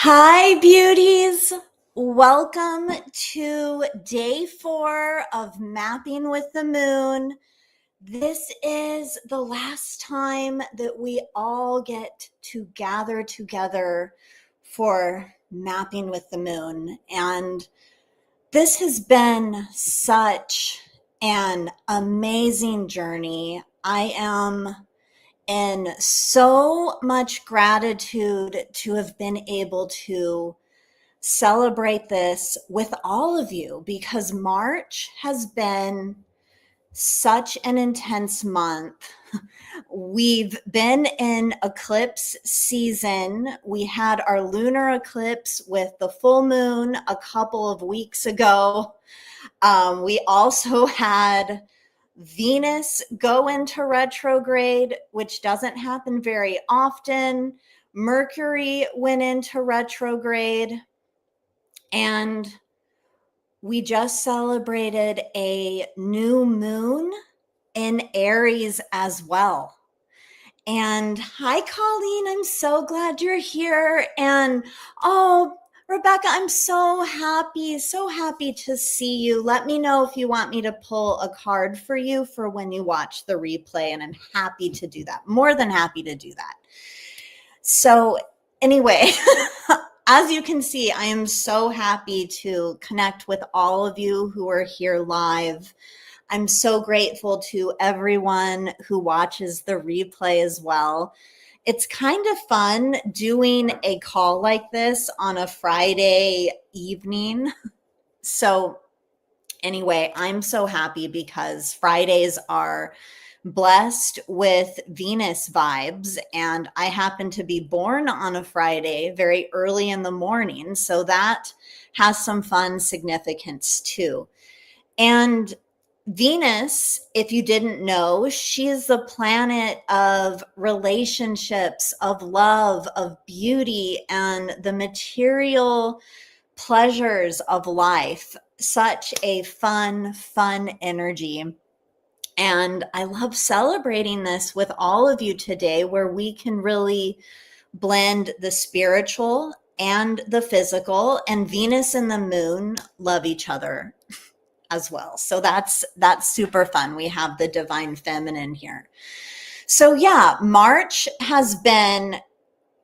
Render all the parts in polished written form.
Hi, beauties. Welcome to day 4 of Mapping with the Moon. This is the last time that we all get to gather together for Mapping with the Moon. And this has been such an amazing journey. I am in so much gratitude to have been able to celebrate this with all of you because March has been such an intense month. We've been in eclipse season. We had our lunar eclipse with the full moon a couple of weeks ago. We also had Venus go into retrograde, which doesn't happen very often. Mercury went into retrograde. And we just celebrated a new moon in Aries as well. And hi, Colleen, I'm so glad you're here. And oh, Rebecca, I'm so happy to see you. Let me know if you want me to pull a card for you for when you watch the replay. And I'm happy to do that. More than happy to do that. So anyway, as you can see, I am so happy to connect with all of you who are here live. I'm so grateful to everyone who watches the replay as well. It's kind of fun doing a call like this on a Friday evening. So anyway, I'm so happy because Fridays are blessed with Venus vibes, and I happen to be born on a Friday very early in the morning, so that has some fun significance too. And Venus, if you didn't know, she is the planet of relationships, of love, of beauty, and the material pleasures of life. Such a fun energy. And I love celebrating this with all of you today, where we can really blend the spiritual and the physical, and Venus and the moon love each other as well. So that's super fun. We have the divine feminine here. So yeah, March has been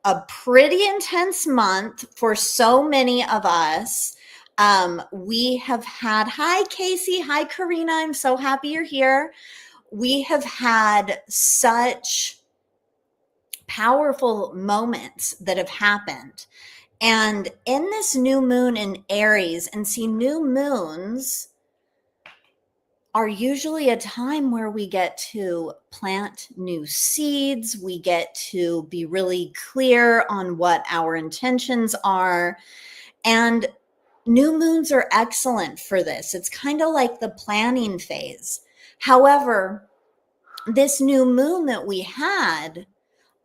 a pretty intense month for so many of us. We have had, hi Casey, hi Karina, I'm so happy you're here. We have had such powerful moments that have happened. And in this new moon in Aries, and see, new moons are usually a time where we get to plant new seeds. We get to be really clear on what our intentions are. And new moons are excellent for this. It's kind of like the planning phase. However, this new moon that we had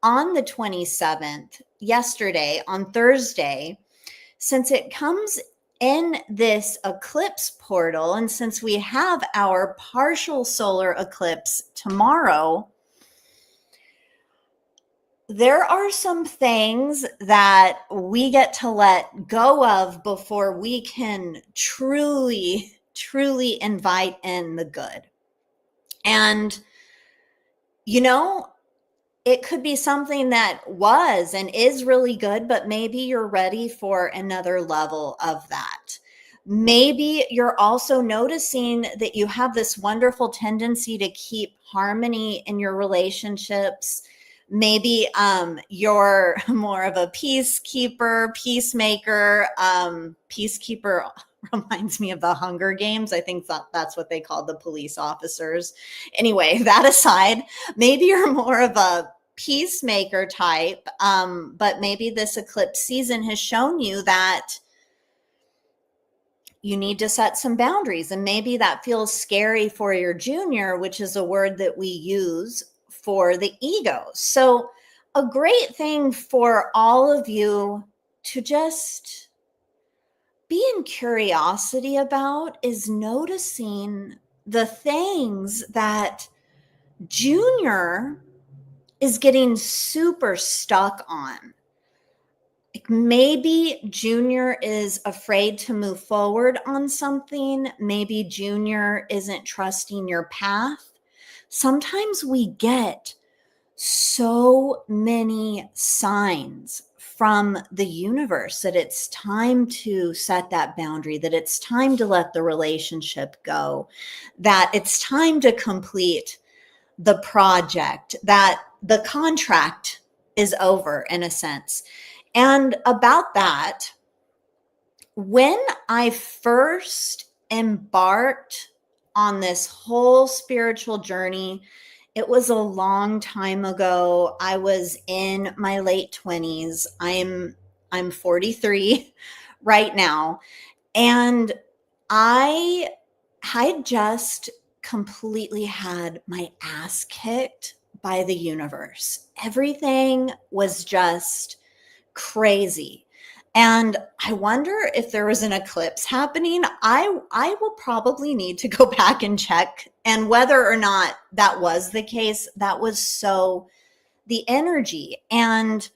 on the 27th, yesterday, on Thursday, since it comes in this eclipse portal, and since we have our partial solar eclipse tomorrow, there are some things that we get to let go of before we can truly invite in the good. And, you know, it could be something that was and is really good, but maybe you're ready for another level of that. Maybe you're also noticing that you have this wonderful tendency to keep harmony in your relationships. Maybe you're more of a peacemaker. Peacekeeper reminds me of the Hunger Games. I think that's what they called the police officers. Anyway, that aside, maybe you're more of a peacemaker type, but maybe this eclipse season has shown you that you need to set some boundaries, and maybe that feels scary for your junior, which is a word that we use for the ego. So a great thing for all of you to just be in curiosity about is noticing the things that Junior is getting super stuck on. maybe Junior is afraid to move forward on something. Maybe Junior isn't trusting your path. Sometimes we get so many signs from the universe that it's time to set that boundary, that it's time to let the relationship go, that it's time to complete the project, that the contract is over in a sense. And about that, when I first embarked on this whole spiritual journey, it was a long time ago. I was in my late 20s. I'm 43 right now, and I had just completely had my ass kicked by the universe. Everything was just crazy. And I wonder if there was an eclipse happening. I will probably need to go back and check. And whether or not that was the case, that was so the energy. And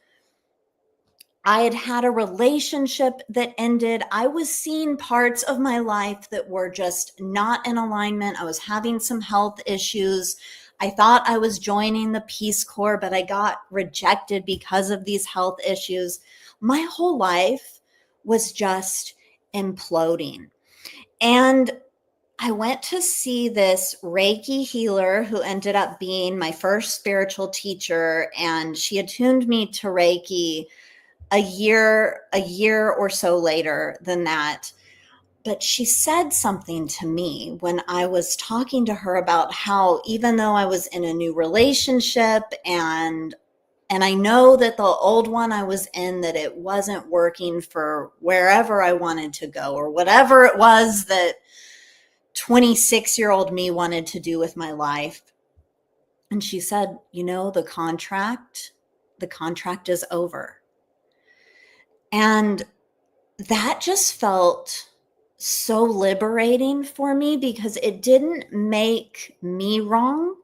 I had had a relationship that ended. I was seeing parts of my life that were just not in alignment. I was having some health issues. I thought I was joining the Peace Corps, but I got rejected because of these health issues. My whole life was just imploding. And I went to see this Reiki healer who ended up being my first spiritual teacher, and she attuned me to Reiki a year or so later than that. But she said something to me when I was talking to her about how, even though I was in a new relationship and I know that the old one I was in, that it wasn't working for wherever I wanted to go or whatever it was that 26-year-old me wanted to do with my life. And she said, the contract is over. And that just felt so liberating for me, because it didn't make me wrong.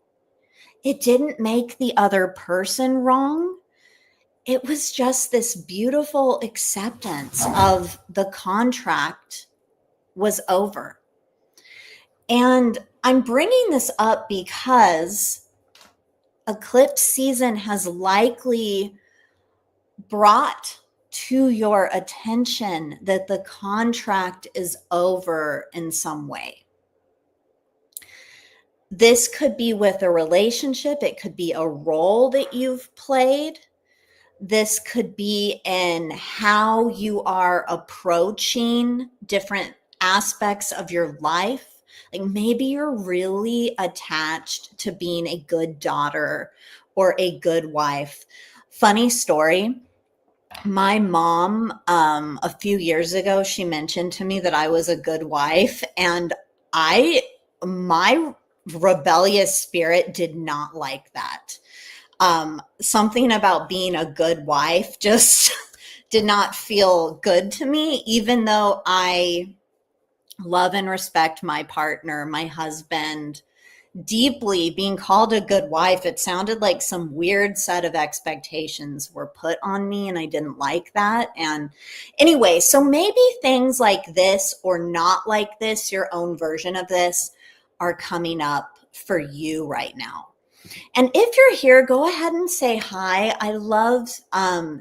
It didn't make the other person wrong. It was just this beautiful acceptance of the contract was over. And I'm bringing this up because eclipse season has likely brought to your attention that the contract is over in some way. This could be with a relationship. It could be a role that you've played. This could be in how you are approaching different aspects of your life. Like maybe you're really attached to being a good daughter or a good wife. Funny story. My mom, a few years ago, she mentioned to me that I was a good wife, and my rebellious spirit did not like that. Something about being a good wife just did not feel good to me, even though I love and respect my partner, my husband, deeply. Being called a good wife, it sounded like some weird set of expectations were put on me, and I didn't like that. And anyway, so maybe things like this, or not like this, your own version of this, are coming up for you right now. And if you're here, go ahead and say hi. I love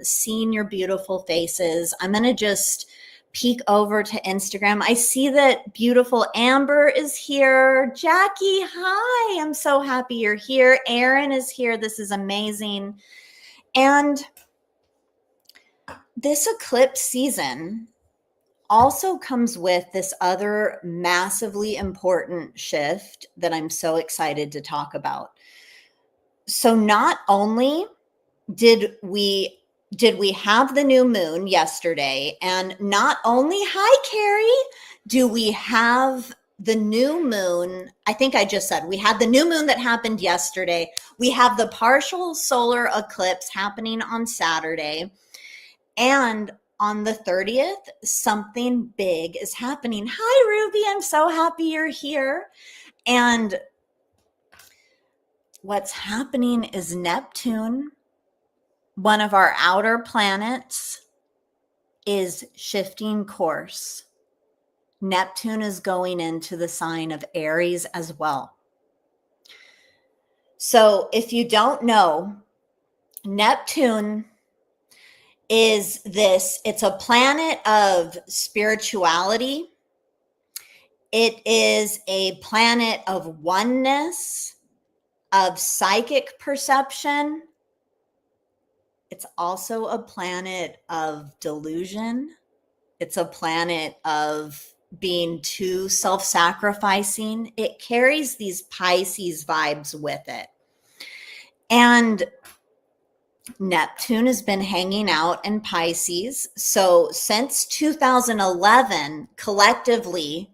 seeing your beautiful faces. I'm going to just peek over to Instagram. I see that beautiful Amber is here. Jackie, hi. I'm so happy you're here. Erin is here. This is amazing. And this eclipse season also comes with this other massively important shift that I'm so excited to talk about. So not only did we have the new moon yesterday, and not only, hi Carrie, do we have the new moon, I think I just said we had the new moon that happened yesterday. We have the partial solar eclipse happening on Saturday, and on the 30th, something big is happening. Hi Ruby, I'm so happy you're here. And what's happening is Neptune, one of our outer planets, is shifting course. Neptune is going into the sign of Aries as well. So if you don't know, Neptune is it's a planet of spirituality. It is a planet of oneness, of psychic perception. It's also a planet of delusion. It's a planet of being too self-sacrificing. It carries these Pisces vibes with it. And Neptune has been hanging out in Pisces. So since 2011, collectively,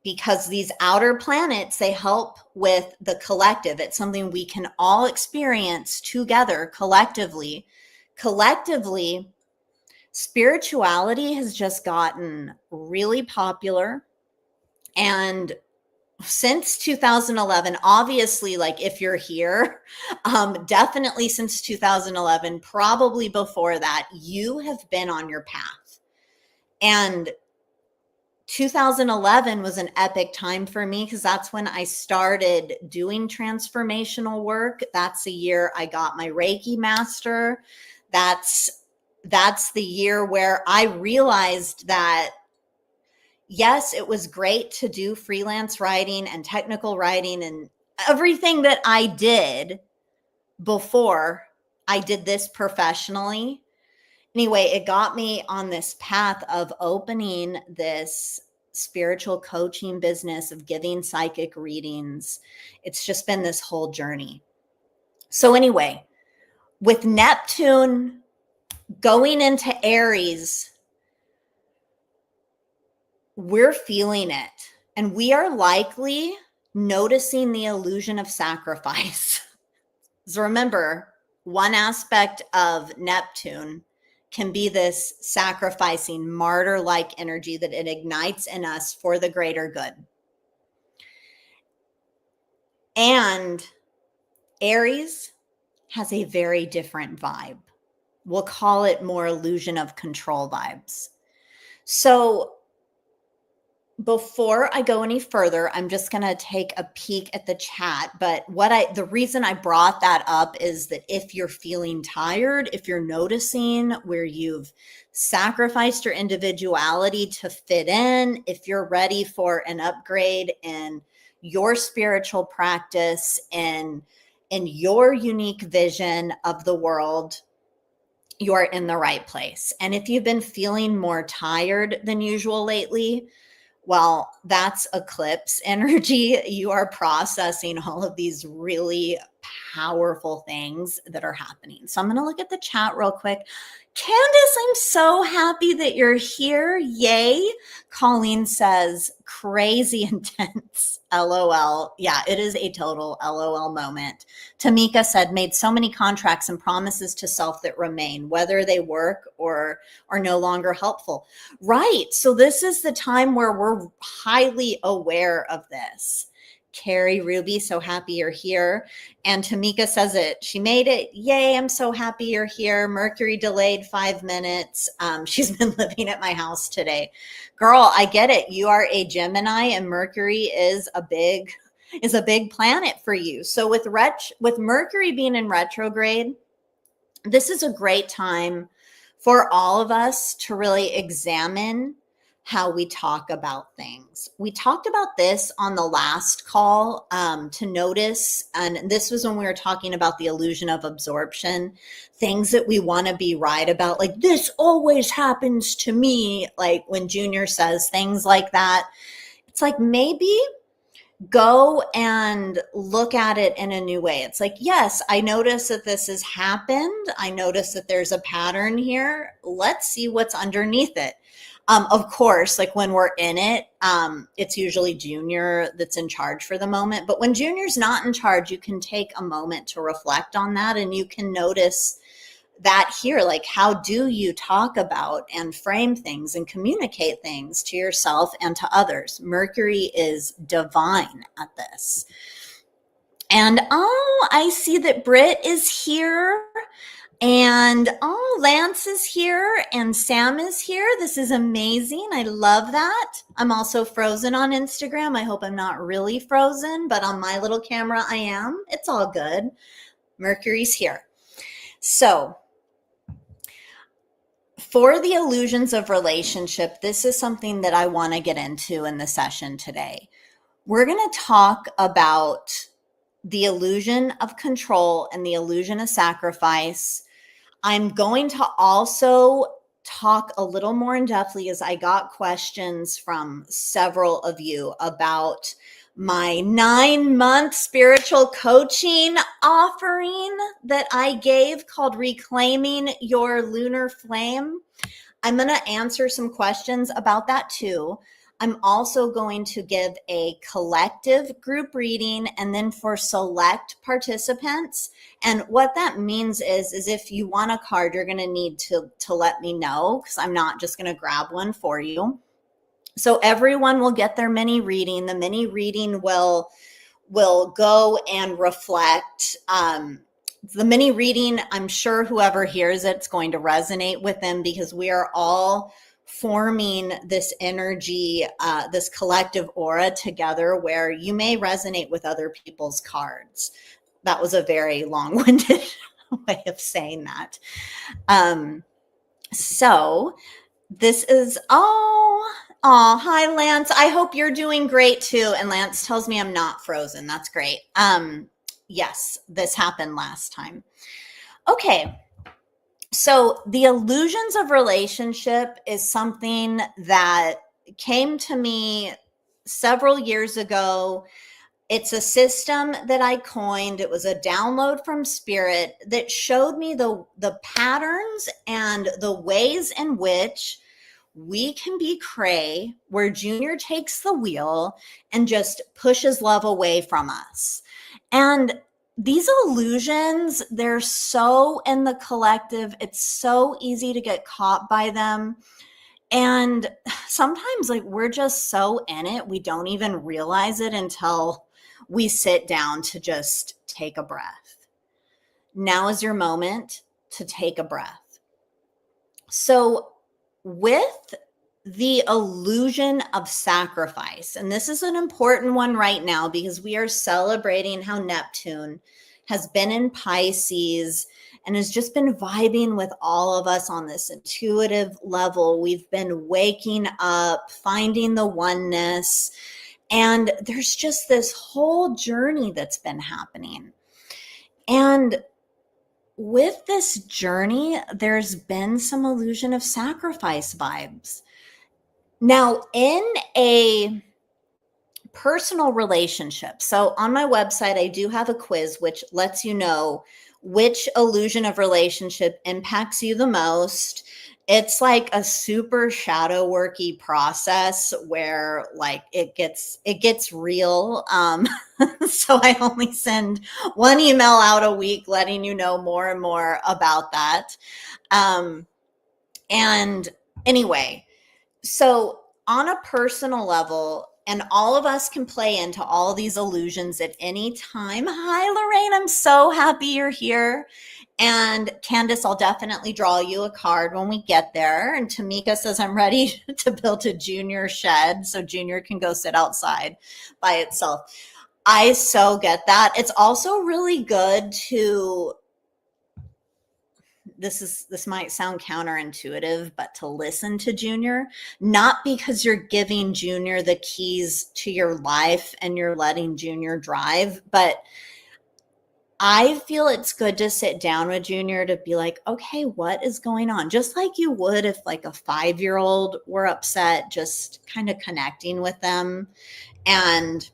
because these outer planets, they help with the collective. It's something we can all experience together collectively. Collectively, spirituality has just gotten really popular. And since 2011, obviously, like if you're here, definitely since 2011, probably before that, you have been on your path. And 2011 was an epic time for me because that's when I started doing transformational work. That's the year I got my Reiki master. That's the year where I realized that, yes, it was great to do freelance writing and technical writing and everything that I did before I did this professionally. Anyway, it got me on this path of opening this spiritual coaching business, of giving psychic readings. It's just been this whole journey. So anyway, with Neptune going into Aries, we're feeling it. And we are likely noticing the illusion of sacrifice. So remember, one aspect of Neptune can be this sacrificing, martyr-like energy that it ignites in us for the greater good. And Aries has a very different vibe. We'll call it more illusion of control vibes. So before I go any further, I'm just going to take a peek at the chat. But the reason I brought that up is that if you're feeling tired, if you're noticing where you've sacrificed your individuality to fit in, if you're ready for an upgrade in your spiritual practice and in your unique vision of the world, you're in the right place. And if you've been feeling more tired than usual lately, well, that's eclipse energy. You are processing all of these really powerful things that are happening. So I'm going to look at the chat real quick. Candace, I'm so happy that you're here. Yay. Colleen says, crazy intense. LOL. Yeah, it is a total LOL moment. Tamika said, made so many contracts and promises to self that remain, whether they work or are no longer helpful. Right. So this is the time where we're highly aware of this. Carrie Ruby, so happy you're here. And Tamika says it. She made it. Yay, I'm so happy you're here. Mercury delayed 5 minutes. She's been living at my house today. Girl, I get it. You are a Gemini and Mercury is a big planet for you. So with Mercury being in retrograde, this is a great time for all of us to really examine how we talk about things. We talked about this on the last call, to notice, and this was when we were talking about the illusion of absorption, things that we want to be right about, like this always happens to me, like when Junior says things like that. It's like, maybe go and look at it in a new way. It's like, yes, I notice that this has happened. I notice that there's a pattern here. Let's see what's underneath it. Of course, like when we're in it, it's usually Junior that's in charge for the moment. But when Junior's not in charge, you can take a moment to reflect on that, and you can notice that here, like, how do you talk about and frame things and communicate things to yourself and to others? Mercury is divine at this. And oh, I see that Britt is here. And oh, Lance is here and Sam is here. This is amazing. I love that. I'm also frozen on Instagram. I hope I'm not really frozen, but on my little camera, I am. It's all good. Mercury's here. So, for the illusions of relationship, this is something that I want to get into in the session today. We're going to talk about the illusion of control and the illusion of sacrifice. I'm going to also talk a little more in depthly as I got questions from several of you about my 9-month spiritual coaching offering that I gave called Reclaiming Your Lunar Flame. I'm going to answer some questions about that too. I'm also going to give a collective group reading and then for select participants. And what that means is if you want a card, you're going to need to let me know because I'm not just going to grab one for you. So everyone will get their mini reading. The mini reading will go and reflect the mini reading. I'm sure whoever hears it's going to resonate with them because we are all forming this energy, this collective aura together where you may resonate with other people's cards. That was a very long-winded way of saying that. So this is, hi, Lance. I hope you're doing great too. And Lance tells me I'm not frozen. That's great. Yes, this happened last time. Okay. So the illusions of relationship is something that came to me several years ago. It's a system that I coined. It was a download from spirit that showed me the patterns and the ways in which we can be cray, where Junior takes the wheel and just pushes love away from us. And these illusions, they're so in the collective. It's so easy to get caught by them. And sometimes like we're just so in it, we don't even realize it until we sit down to just take a breath. Now is your moment to take a breath. So with the illusion of sacrifice, and this is an important one right now because we are celebrating how Neptune has been in Pisces and has just been vibing with all of us on this intuitive level. We've been waking up, finding the oneness, and there's just this whole journey that's been happening. And with this journey, there's been some illusion of sacrifice vibes. Now, in a personal relationship, so on my website, I do have a quiz which lets you know which illusion of relationship impacts you the most. It's like a super shadow worky process where like it gets real. So I only send one email out a week letting you know more and more about that. And anyway, so on a personal level, and all of us can play into all these illusions at any time. Hi, Lorraine. I'm so happy you're here. And Candace, I'll definitely draw you a card when we get there. And Tamika says, I'm ready to build a Junior shed so Junior can go sit outside by itself. I so get that. It's also really good to, this might sound counterintuitive, but to listen to Junior, not because you're giving Junior the keys to your life and you're letting Junior drive, but I feel it's good to sit down with Junior to be like, okay, what is going on? Just like you would if like a 5-year-old were upset, just kind of connecting with them. And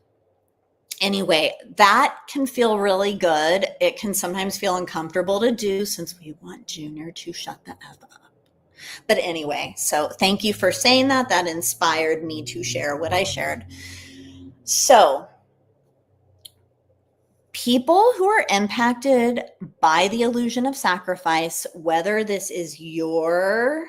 anyway, that can feel really good. It can sometimes feel uncomfortable to do since we want Junior to shut the F up. But anyway, so thank you for saying that. That inspired me to share what I shared. So people who are impacted by the illusion of sacrifice, whether this is your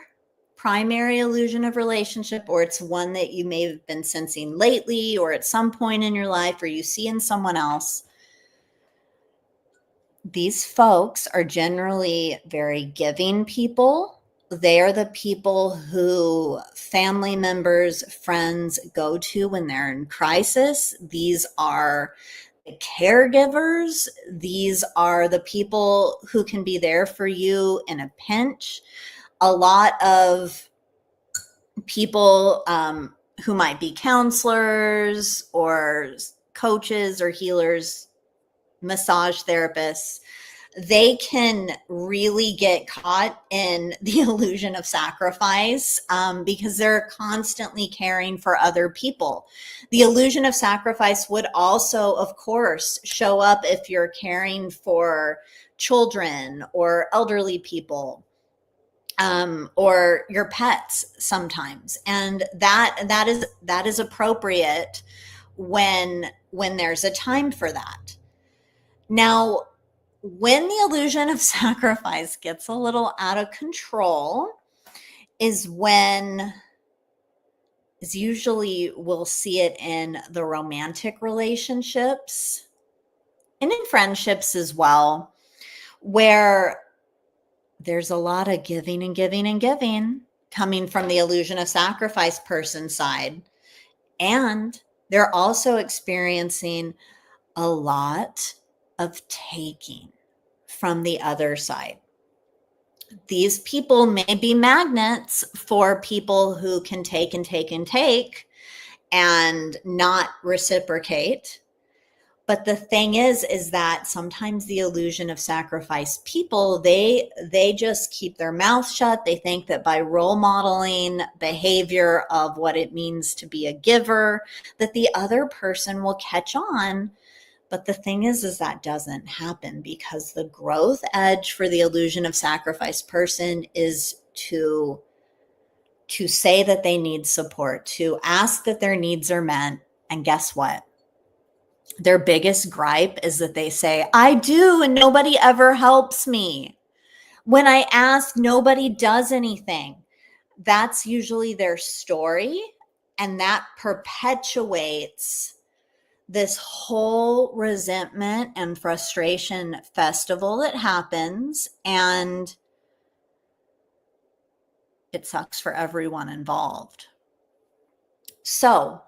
primary illusion of relationship or it's one that you may have been sensing lately or at some point in your life or you see in someone else, these folks are generally very giving people. They are the people who family members, friends go to when they're in crisis. These are the caregivers. These are the people who can be there for you in a pinch. A lot of people who might be counselors or coaches or healers, massage therapists, they can really get caught in the illusion of sacrifice because they're constantly caring for other people. The illusion of sacrifice would also, of course, show up if you're caring for children or elderly people, or your pets sometimes, and that is appropriate when there's a time for that. Now, when the illusion of sacrifice gets a little out of control is usually we'll see it in the romantic relationships and in friendships as well, where there's a lot of giving and giving and giving coming from the illusion of sacrifice person side. And they're also experiencing a lot of taking from the other side. These people may be magnets for people who can take and take and take and not reciprocate. But the thing is that sometimes the illusion of sacrifice people, they just keep their mouth shut. They think that by role modeling behavior of what it means to be a giver, that the other person will catch on. But the thing is that doesn't happen, because the growth edge for the illusion of sacrifice person is to say that they need support, to ask that their needs are met. And guess what? Their biggest gripe is that they say, I do, and nobody ever helps me. When I ask, nobody does anything. That's usually their story. And that perpetuates this whole resentment and frustration festival that happens. And it sucks for everyone involved. So,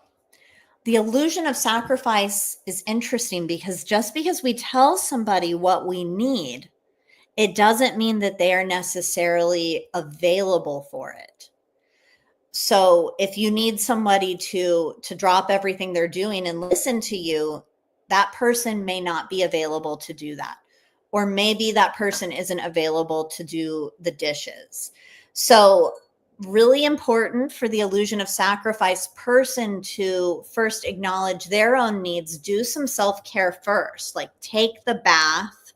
the illusion of sacrifice is interesting because just because we tell somebody what we need, it doesn't mean that they are necessarily available for it. So if you need somebody to drop everything they're doing and listen to you, that person may not be available to do that. Or maybe that person isn't available to do the dishes. So really important for the illusion of sacrifice person to first acknowledge their own needs, do some self-care first, like take the bath,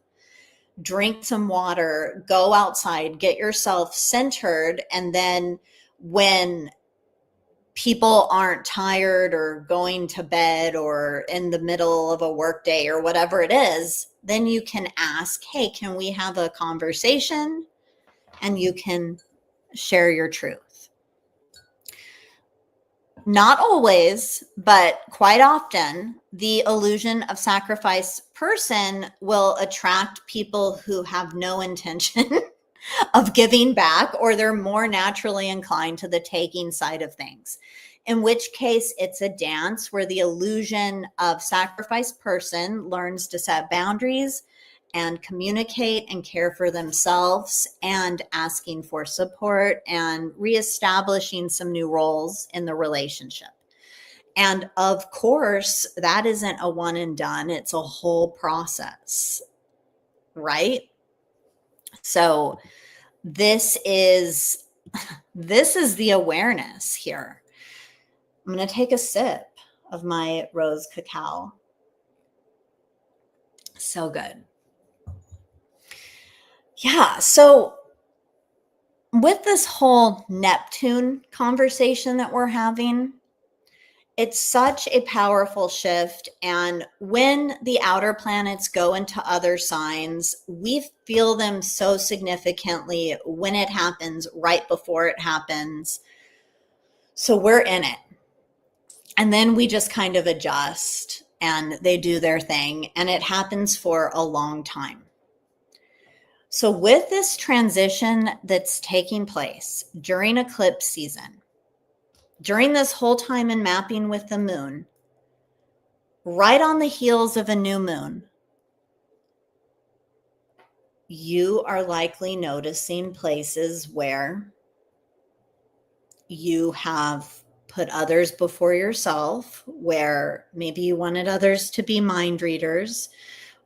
drink some water, go outside, get yourself centered. And then when people aren't tired or going to bed or in the middle of a work day or whatever it is, then you can ask, hey, can we have a conversation? And you can share your truth. Not always, but quite often, the illusion of sacrifice person will attract people who have no intention of giving back, or they're more naturally inclined to the taking side of things. In which case, it's a dance where the illusion of sacrifice person learns to set boundaries and communicate and care for themselves, and asking for support and reestablishing some new roles in the relationship. And of course, that isn't a one and done. It's a whole process, right? So this is the awareness here. I'm going to take a sip of my rose cacao. So good. Yeah. So with this whole Neptune conversation that we're having, it's such a powerful shift. And when the outer planets go into other signs, we feel them so significantly when it happens, right before it happens. So we're in it. And then we just kind of adjust and they do their thing. And it happens for a long time. So with this transition that's taking place during eclipse season, during this whole time in mapping with the moon, right on the heels of a new moon, you are likely noticing places where you have put others before yourself, where maybe you wanted others to be mind readers,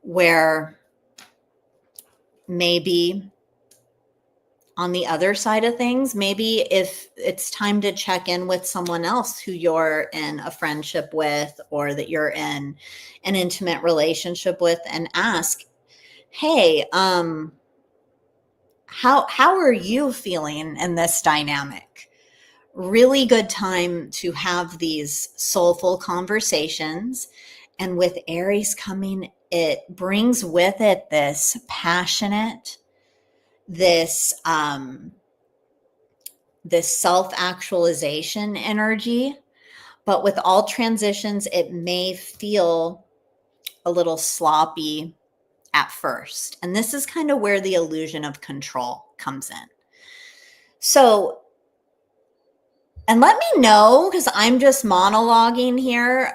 where maybe on the other side of things, maybe if it's time to check in with someone else who you're in a friendship with or that you're in an intimate relationship with, and ask, hey, how are you feeling in this dynamic? Really good time to have these soulful conversations. And with Aries coming, it brings with it this passionate, this self-actualization energy. But with all transitions, it may feel a little sloppy at first. And this is kind of where the illusion of control comes in. So, and let me know, because I'm just monologuing here,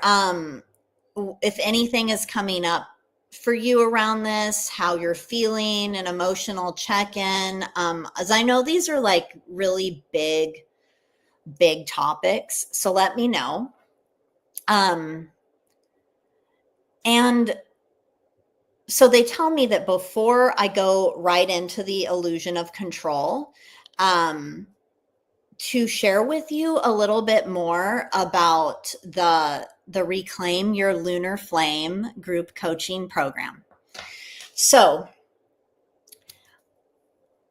if anything is coming up for you around this, how you're feeling, an emotional check-in. As I know, these are like really big topics. So let me know. And so they tell me that before I go right into the illusion of control, to share with you a little bit more about the Reclaim Your Lunar Flame group coaching program. So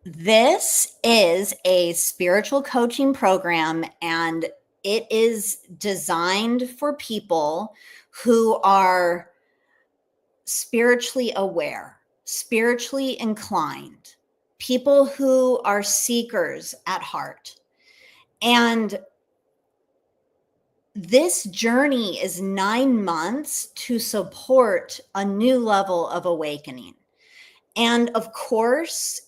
this is a spiritual coaching program, and it is designed for people who are spiritually aware, spiritually inclined, people who are seekers at heart. And this journey is 9 months to support a new level of awakening. And of course,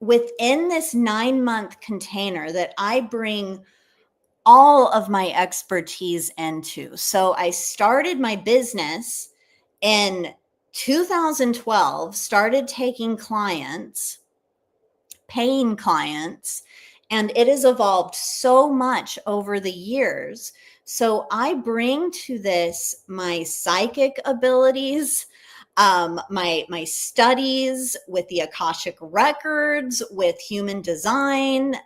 within this 9-month container that I bring all of my expertise into. So I started my business in 2012, started taking clients, paying clients, and it has evolved so much over the years. So I bring to this my psychic abilities, my studies with the Akashic records, with human design,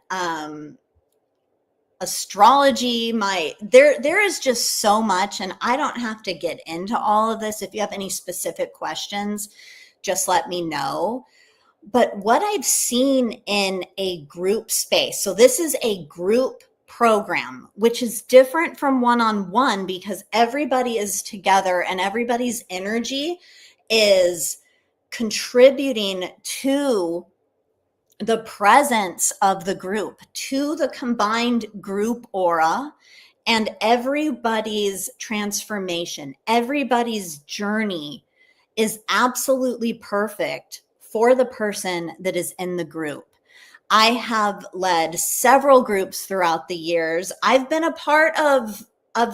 astrology. There is just so much, and I don't have to get into all of this. If you have any specific questions, just let me know. But what I've seen in a group space, so this is a group program, which is different from one-on-one because everybody is together and everybody's energy is contributing to the presence of the group, to the combined group aura, and everybody's transformation, everybody's journey is absolutely perfect for the person that is in the group. I have led several groups throughout the years. I've been a part of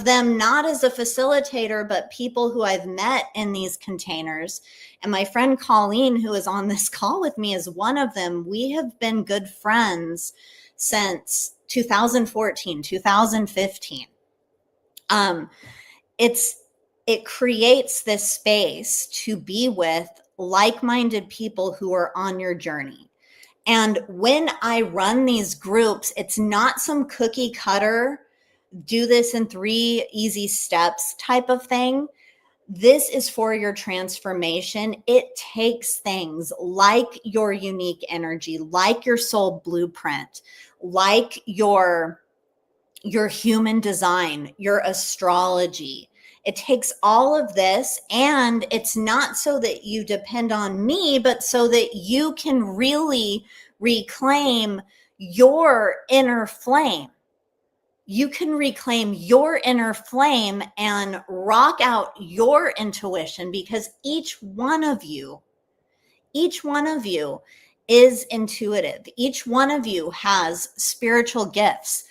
them, not as a facilitator, but people who I've met in these containers. And my friend Colleen, who is on this call with me, is one of them. We have been good friends since 2014, 2015. It creates this space to be with like-minded people who are on your journey. And when I run these groups, it's not some cookie cutter, do this in 3 easy steps type of thing. This is for your transformation. It takes things like your unique energy, like your soul blueprint, like your human design, your astrology. It takes all of this, and it's not so that you depend on me, but so that you can really reclaim your inner flame. You can reclaim your inner flame and rock out your intuition, because each one of you is intuitive. Each one of you has spiritual gifts.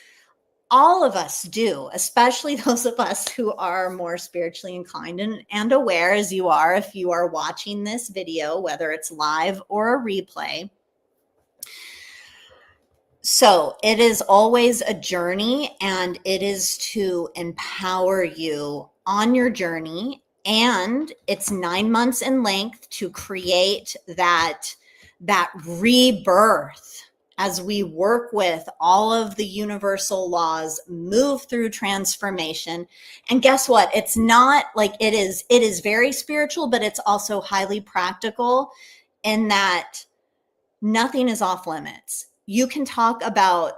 All of us do, especially those of us who are more spiritually inclined and aware, as you are if you are watching this video, whether it's live or a replay. So it is always a journey, and it is to empower you on your journey. And it's 9 months in length to create that rebirth as we work with all of the universal laws, move through transformation. And guess what? It's not like it is very spiritual, but it's also highly practical in that nothing is off limits. You can talk about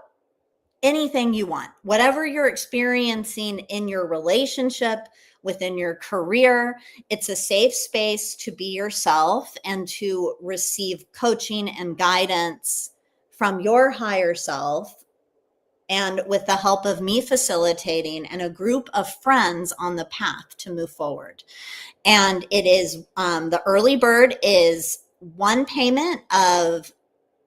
anything you want, whatever you're experiencing in your relationship, within your career. It's a safe space to be yourself and to receive coaching and guidance from your higher self, and with the help of me facilitating and a group of friends on the path to move forward. And it is the early bird is one payment of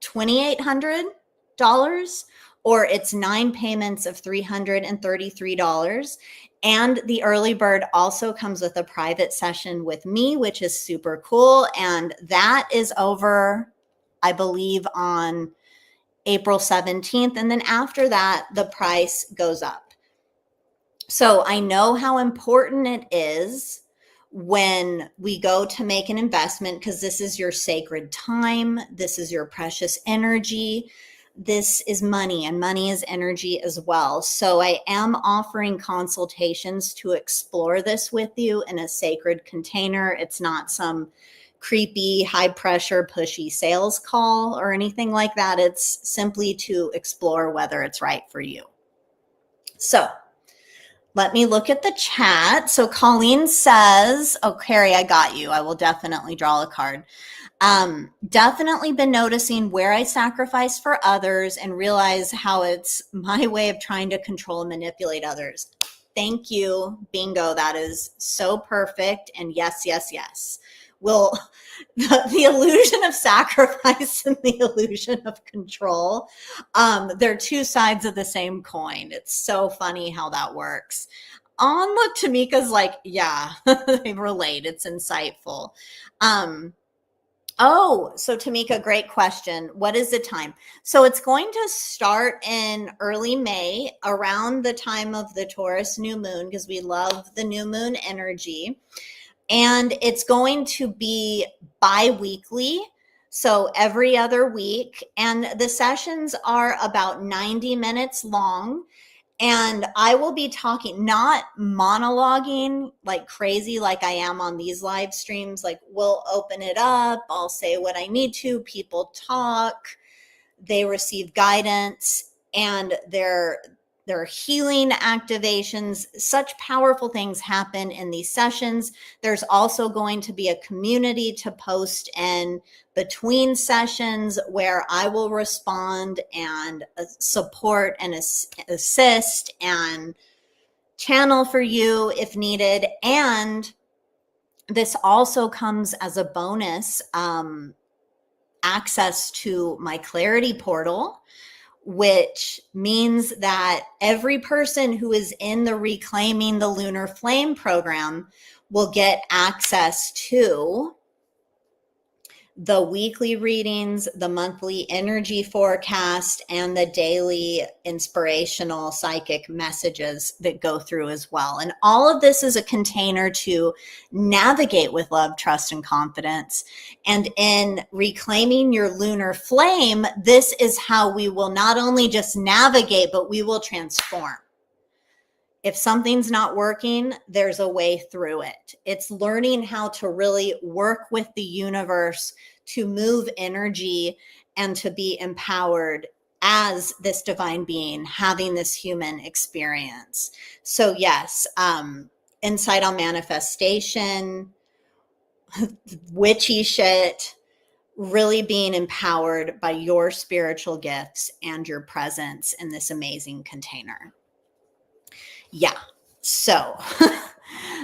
$2,800, or it's 9 payments of $333. And the early bird also comes with a private session with me, which is super cool. And that is over, I believe, on April 17th. And then after that, the price goes up. So I know how important it is when we go to make an investment, because this is your sacred time. This is your precious energy. This is money, and money is energy as well. So I am offering consultations to explore this with you in a sacred container. It's not some creepy, high pressure, pushy sales call or anything like that. It's simply to explore whether it's right for you. So let me look at the chat. So Colleen says, oh, Carrie, I got you. I will definitely draw a card. Definitely been noticing where I sacrifice for others and realize how it's my way of trying to control and manipulate others. Thank you. Bingo. That is so perfect. And yes, yes, yes. Will the illusion of sacrifice and the illusion of control, they're two sides of the same coin. It's so funny how that works. Look, Tamika's like, yeah, they relate. It's insightful. Oh, so Tamika, great question. What is the time? So it's going to start in early May, around the time of the Taurus new moon, because we love the new moon energy. And it's going to be bi-weekly, so every other week. And the sessions are about 90 minutes long. And I will be talking, not monologuing like crazy like I am on these live streams. Like, we'll open it up, I'll say what I need to, people talk, they receive guidance, and their healing activations. Such powerful things happen in these sessions. There's also going to be a community to post in between sessions where I will respond and support and assist and channel for you if needed. And this also comes as a bonus, access to my clarity portal, which means that every person who is in the Reclaiming the Lunar Flame program will get access to the weekly readings, the monthly energy forecast, and the daily inspirational psychic messages that go through as well. And all of this is a container to navigate with love, trust, and confidence. And in Reclaiming Your Lunar Flame, this is how we will not only just navigate, but we will transform. If something's not working, there's a way through it. It's learning how to really work with the universe to move energy and to be empowered as this divine being, having this human experience. So yes, insight on manifestation, witchy shit, really being empowered by your spiritual gifts and your presence in this amazing container. Yeah. So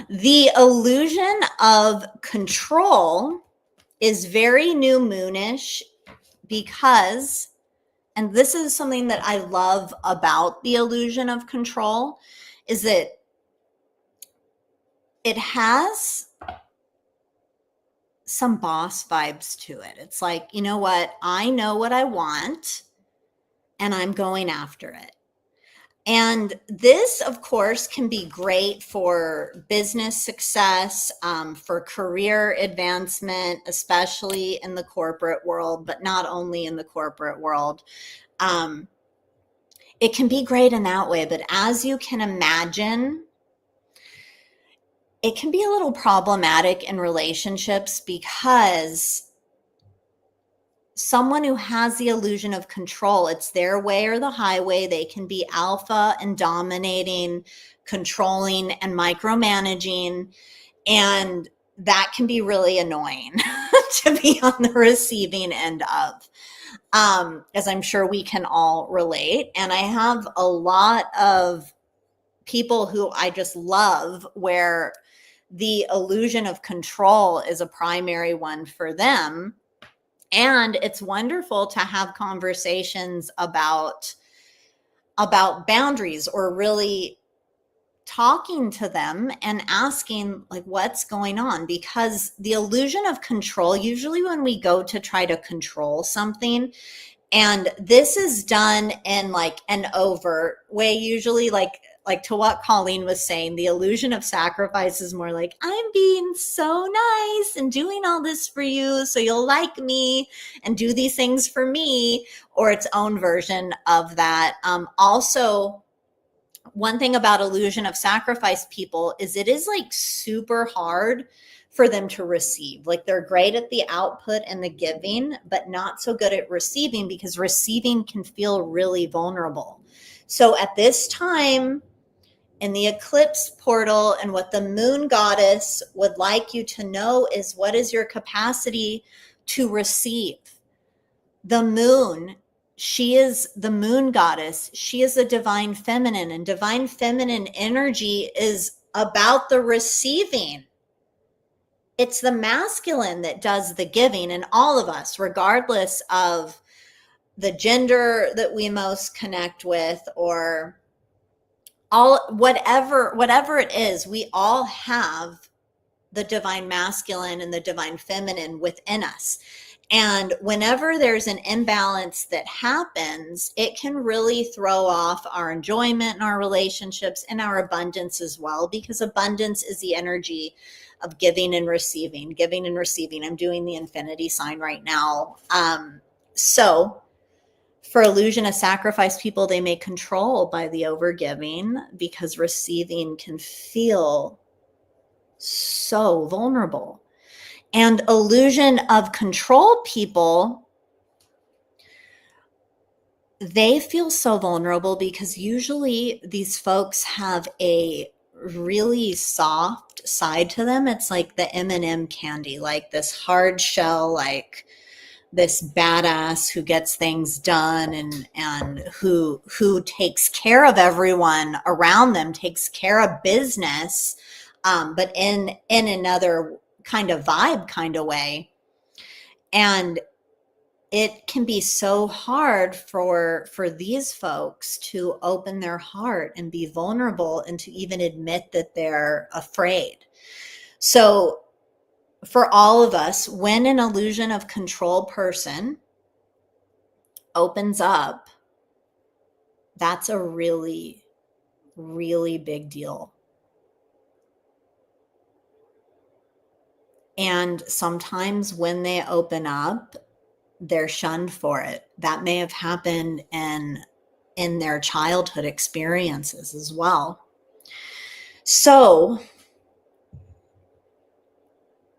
the illusion of control is very new moonish, because, and this is something that I love about the illusion of control, is that it has some boss vibes to it. It's like, you know what? I know what I want and I'm going after it. And this, of course, can be great for business success, for career advancement, especially in the corporate world, but not only in the corporate world. It can be great in that way, but as you can imagine, it can be a little problematic in relationships because someone who has the illusion of control, it's their way or the highway. They can be alpha and dominating, controlling and micromanaging. And that can be really annoying to be on the receiving end of, as I'm sure we can all relate. And I have a lot of people who I just love where the illusion of control is a primary one for them. And it's wonderful to have conversations about boundaries, or really talking to them and asking like what's going on, because the illusion of control, usually when we go to try to control something, and this is done in like an overt way, usually like to what Colleen was saying, the illusion of sacrifice is more like, I'm being so nice and doing all this for you so you'll like me and do these things for me, or its own version of that. Also, one thing about illusion of sacrifice people is it is like super hard for them to receive. Like they're great at the output and the giving, but not so good at receiving, because receiving can feel really vulnerable. So at this time in the eclipse portal, and what the moon goddess would like you to know is, what is your capacity to receive? The moon, she is the moon goddess. She is a divine feminine, and divine feminine energy is about the receiving. It's the masculine that does the giving, and all of us, regardless of the gender that we most connect with, or all, whatever it is, we all have the divine masculine and the divine feminine within us. And whenever there's an imbalance that happens, it can really throw off our enjoyment in our relationships and our abundance as well, because abundance is the energy of giving and receiving, giving and receiving. I'm doing the infinity sign right now. So for illusion of sacrifice people, they may control by the overgiving, because receiving can feel so vulnerable. And illusion of control people, they feel so vulnerable because usually these folks have a really soft side to them. It's like the M&M candy, like this hard shell, like this badass who gets things done, and who takes care of everyone around them, takes care of business, but in another kind of vibe kind of way. And it can be so hard for these folks to open their heart and be vulnerable, and to even admit that they're afraid. So for all of us, when an illusion of control person opens up, that's a really, really big deal. And sometimes when they open up, they're shunned for it. That may have happened in their childhood experiences as well. So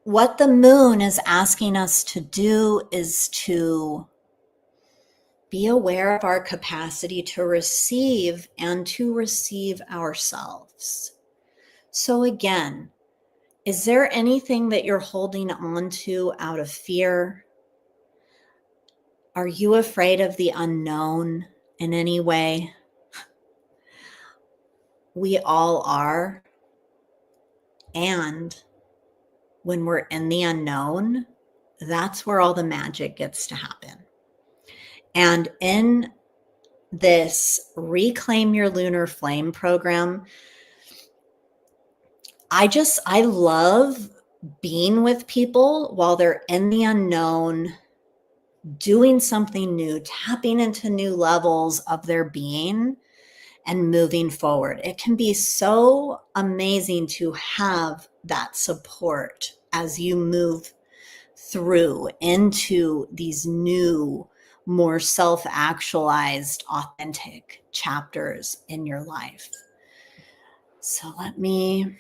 what the moon is asking us to do is to be aware of our capacity to receive, and to receive ourselves. So again, is there anything that you're holding on to out of fear? Are you afraid of the unknown in any way? We all are. And when we're in the unknown, that's where all the magic gets to happen. And in this Reclaim Your Lunar Flame program, I love being with people while they're in the unknown, doing something new, tapping into new levels of their being and moving forward. It can be so amazing to have that support as you move through into these new, more self-actualized, authentic chapters in your life. So let me,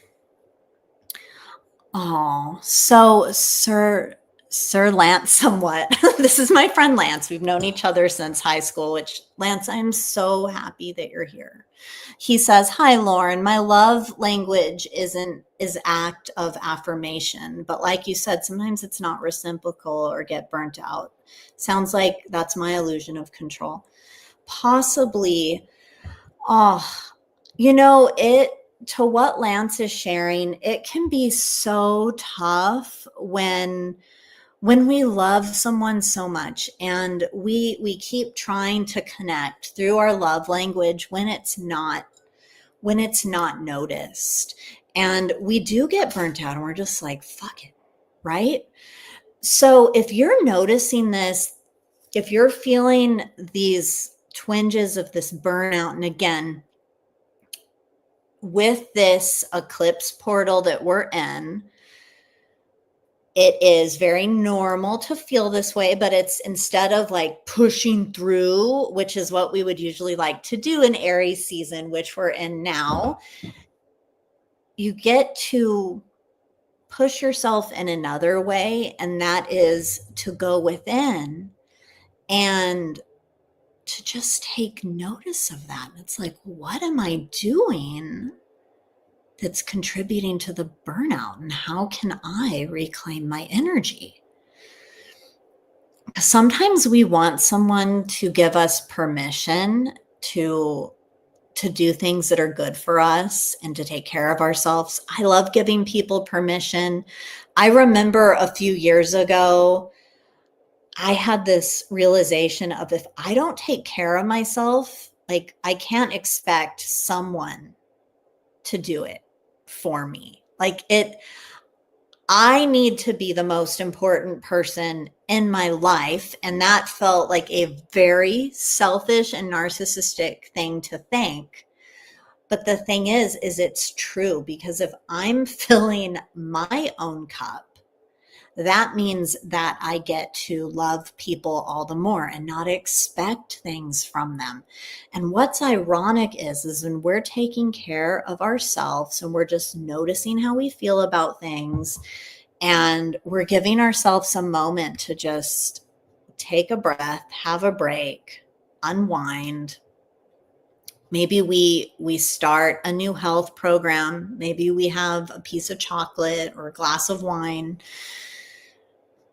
so Sir Lance somewhat. This is my friend Lance. We've known each other since high school, which Lance, I'm so happy that you're here. He says, "Hi, Lauren. My love language is act of affirmation. But like you said, sometimes it's not reciprocal or get burnt out. Sounds like that's my illusion of control." Possibly. Oh, to what Lance is sharing, it can be so tough when we love someone so much and we keep trying to connect through our love language when it's not noticed, and we do get burnt out and we're just like, fuck it, right? So if you're noticing this, if you're feeling these twinges of this burnout, and again, with this eclipse portal that we're in, it is very normal to feel this way, but it's instead of like pushing through, which is what we would usually like to do in Aries season, which we're in now, you get to push yourself in another way, and that is to go within and to just take notice of that. It's like, what am I doing that's contributing to the burnout, and how can I reclaim my energy? Sometimes we want someone to give us permission to do things that are good for us and to take care of ourselves. I love giving people permission. I remember a few years ago, I had this realization of, if I don't take care of myself, like, I can't expect someone to do it for me. I need to be the most important person in my life. And that felt like a very selfish and narcissistic thing to think. But the thing is it's true, because if I'm filling my own cup, that means that I get to love people all the more and not expect things from them. And what's ironic is when we're taking care of ourselves and we're just noticing how we feel about things, and we're giving ourselves a moment to just take a breath, have a break, unwind. Maybe we start a new health program. Maybe we have a piece of chocolate or a glass of wine.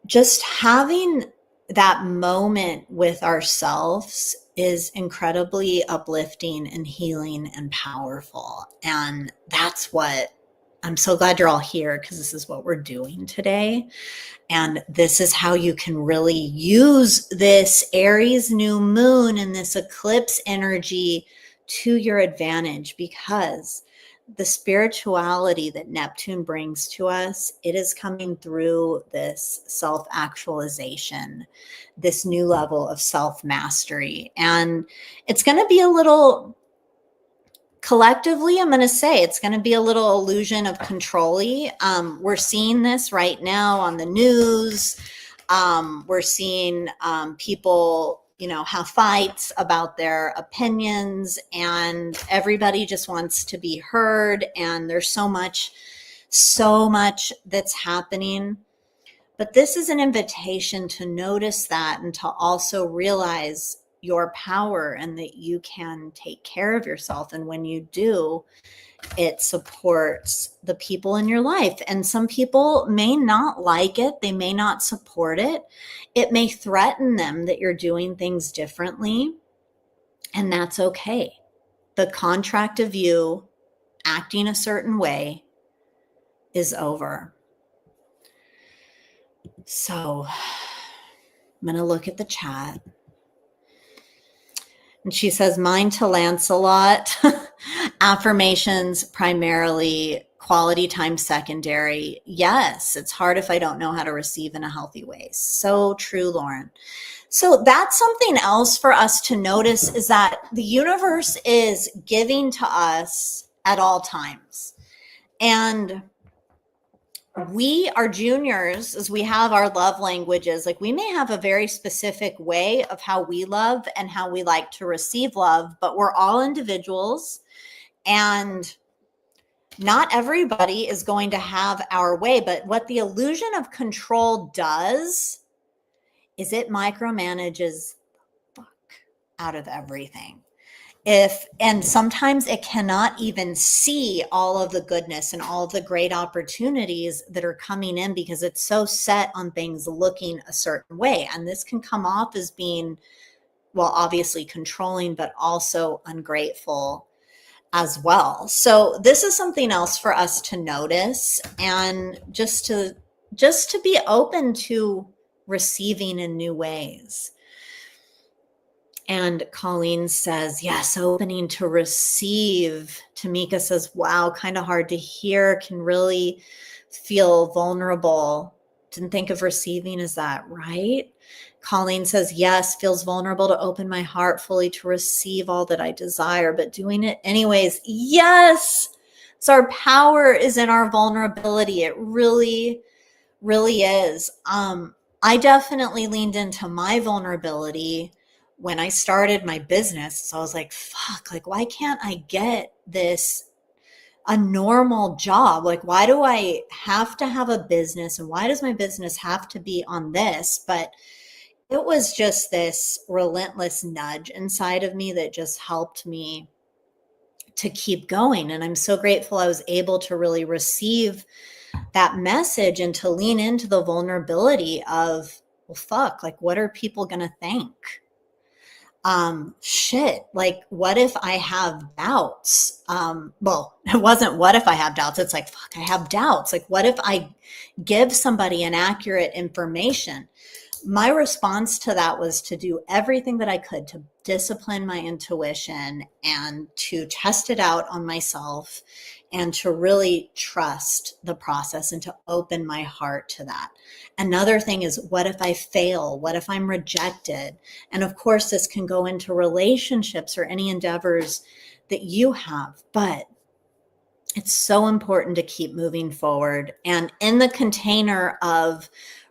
Just having that moment with ourselves is incredibly uplifting and healing and powerful. And that's what I'm so glad you're all here, because this is what we're doing today. And this is how you can really use this Aries new moon and this eclipse energy to your advantage, because the spirituality that Neptune brings to us, it is coming through this self-actualization, this new level of self-mastery. And it's going to be a little, collectively, I'm going to say it's going to be a little illusion of control-y. We're seeing this right now on the news. We're seeing people, have fights about their opinions, and everybody just wants to be heard. And there's so much that's happening. But this is an invitation to notice that and to also realize your power and that you can take care of yourself. And when you do, it supports the people in your life. And some people may not like it. They may not support it. It may threaten them that you're doing things differently. And that's okay. The contract of you acting a certain way is over. So I'm going to look at the chat. And she says, mine to Lancelot. Affirmations primarily, quality time secondary. Yes, it's hard if I don't know how to receive in a healthy way. So true, Lauren. So that's something else for us to notice, is that the universe is giving to us at all times. And we are juniors, as we have our love languages. Like, we may have a very specific way of how we love and how we like to receive love, but we're all individuals, and not everybody is going to have our way. But what the illusion of control does is it micromanages the fuck out of everything. And sometimes it cannot even see all of the goodness and all of the great opportunities that are coming in, because it's so set on things looking a certain way. And this can come off as being, well, obviously controlling, but also ungrateful as well. So this is something else for us to notice, and just to be open to receiving in new ways. And Colleen says, yes, opening to receive. Tamika says, wow, kind of hard to hear, can really feel vulnerable. Didn't think of receiving as that, right? Colleen says, yes, feels vulnerable to open my heart fully to receive all that I desire, but doing it anyways. Yes. So our power is in our vulnerability. It really, really is. I definitely leaned into my vulnerability when I started my business. So I was like, fuck, like, why can't I get a normal job? Like, why do I have to have a business? And why does my business have to be on this? But it was just this relentless nudge inside of me that just helped me to keep going. And I'm so grateful I was able to really receive that message and to lean into the vulnerability of, well, fuck, like, what are people going to think? Shit, like, what if I have doubts? Well, it wasn't what if I have doubts. It's like, fuck, I have doubts. Like, what if I give somebody inaccurate information? My response to that was to do everything that I could to discipline my intuition and to test it out on myself and to really trust the process and to open my heart to that. Another thing is, what if I fail? What if I'm rejected? And of course, this can go into relationships or any endeavors that you have, but it's so important to keep moving forward. And in the container of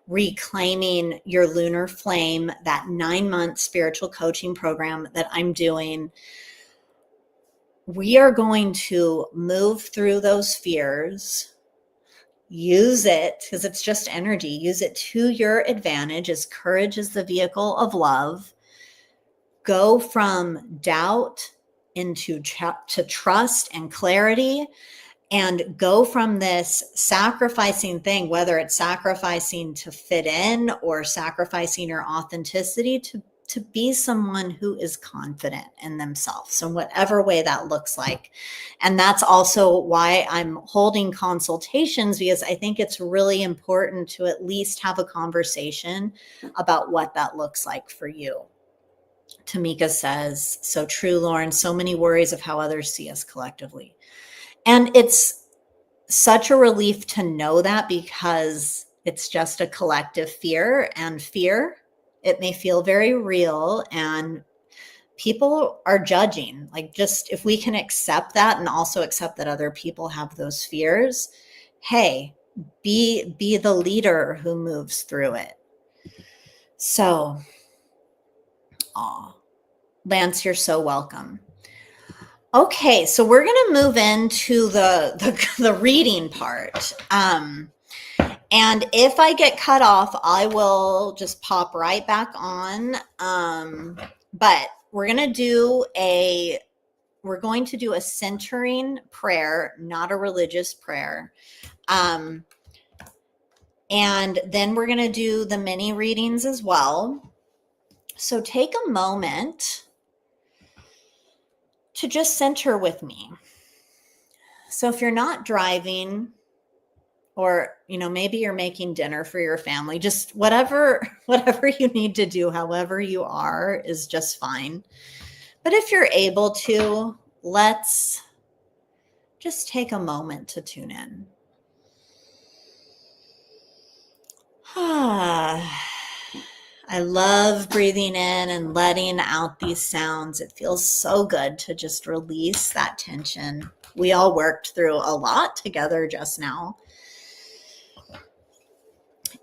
reclaiming your lunar flame, that 9-month spiritual coaching program that I'm doing, we are going to move through those fears, use it, because it's just energy, use it to your advantage, as courage is the vehicle of love. Go from doubt into to trust and clarity, and go from this sacrificing thing, whether it's sacrificing to fit in or sacrificing your authenticity, to be someone who is confident in themselves in whatever way that looks like. And that's also why I'm holding consultations, because I think it's really important to at least have a conversation about what that looks like for you. Tamika says, so true, Lauren, so many worries of how others see us collectively. And it's such a relief to know that, because it's just a collective fear, and fear, it may feel very real, and people are judging. Like, just if we can accept that and also accept that other people have those fears, hey, be the leader who moves through it. So, Lance, you're so welcome. Okay, so we're going to move into the reading part. And if I get cut off, I will just pop right back on. But we're going to do a centering prayer, not a religious prayer. And then we're going to do the mini readings as well. So take a moment to just center with me. So if you're not driving, or, maybe you're making dinner for your family, just whatever you need to do, however you are, is just fine. But if you're able to, let's just take a moment to tune in. I love breathing in and letting out these sounds. It feels so good to just release that tension. We all worked through a lot together just now.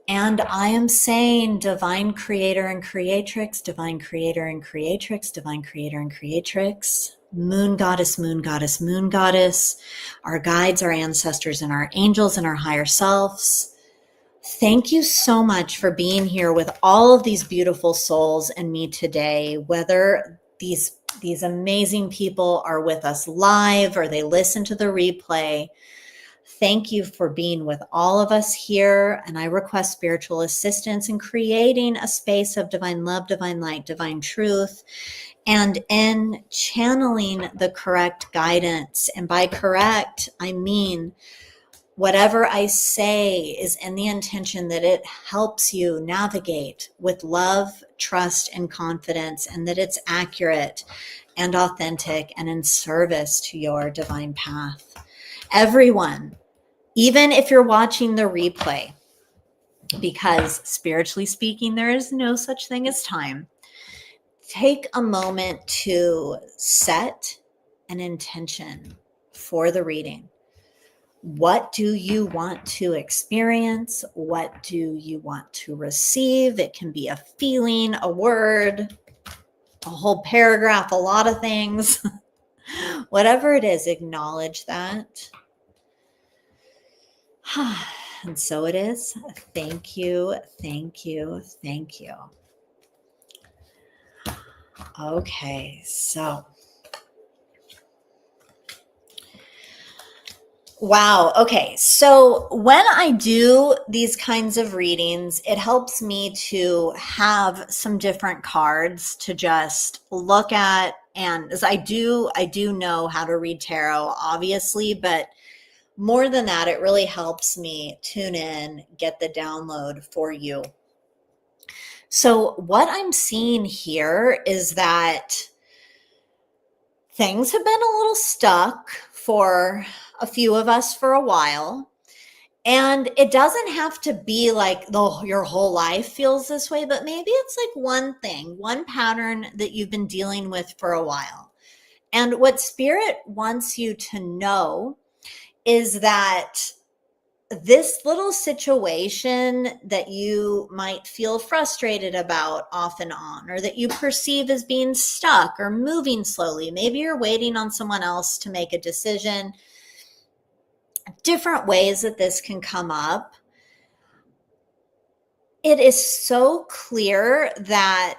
And I am saying divine creator and creatrix, divine creator and creatrix, divine creator and creatrix, moon goddess, moon goddess, moon goddess, our guides, our ancestors, and our angels and our higher selves. Thank you so much for being here with all of these beautiful souls and me today, whether these amazing people are with us live or they listen to the replay. Thank you for being with all of us here. And I request spiritual assistance in creating a space of divine love, divine light, divine truth, and in channeling the correct guidance. And by correct, I mean whatever I say is in the intention that it helps you navigate with love, trust, and confidence, and that it's accurate and authentic and in service to your divine path. Everyone, even if you're watching the replay, because spiritually speaking, there is no such thing as time, take a moment to set an intention for the reading. What do you want to experience? What do you want to receive? It can be a feeling, a word, a whole paragraph, a lot of things. Whatever it is, acknowledge that. And so it is. Thank you, thank you, thank you. Okay, so. Wow. Okay. So when I do these kinds of readings, it helps me to have some different cards to just look at. And as I do know how to read tarot, obviously, but more than that, it really helps me tune in, get the download for you. So what I'm seeing here is that things have been a little stuck for a few of us for a while. And it doesn't have to be like your whole life feels this way, but maybe it's like one thing, one pattern that you've been dealing with for a while. And what Spirit wants you to know is that this little situation that you might feel frustrated about off and on, or that you perceive as being stuck or moving slowly, maybe you're waiting on someone else to make a decision, different ways that this can come up. It is so clear that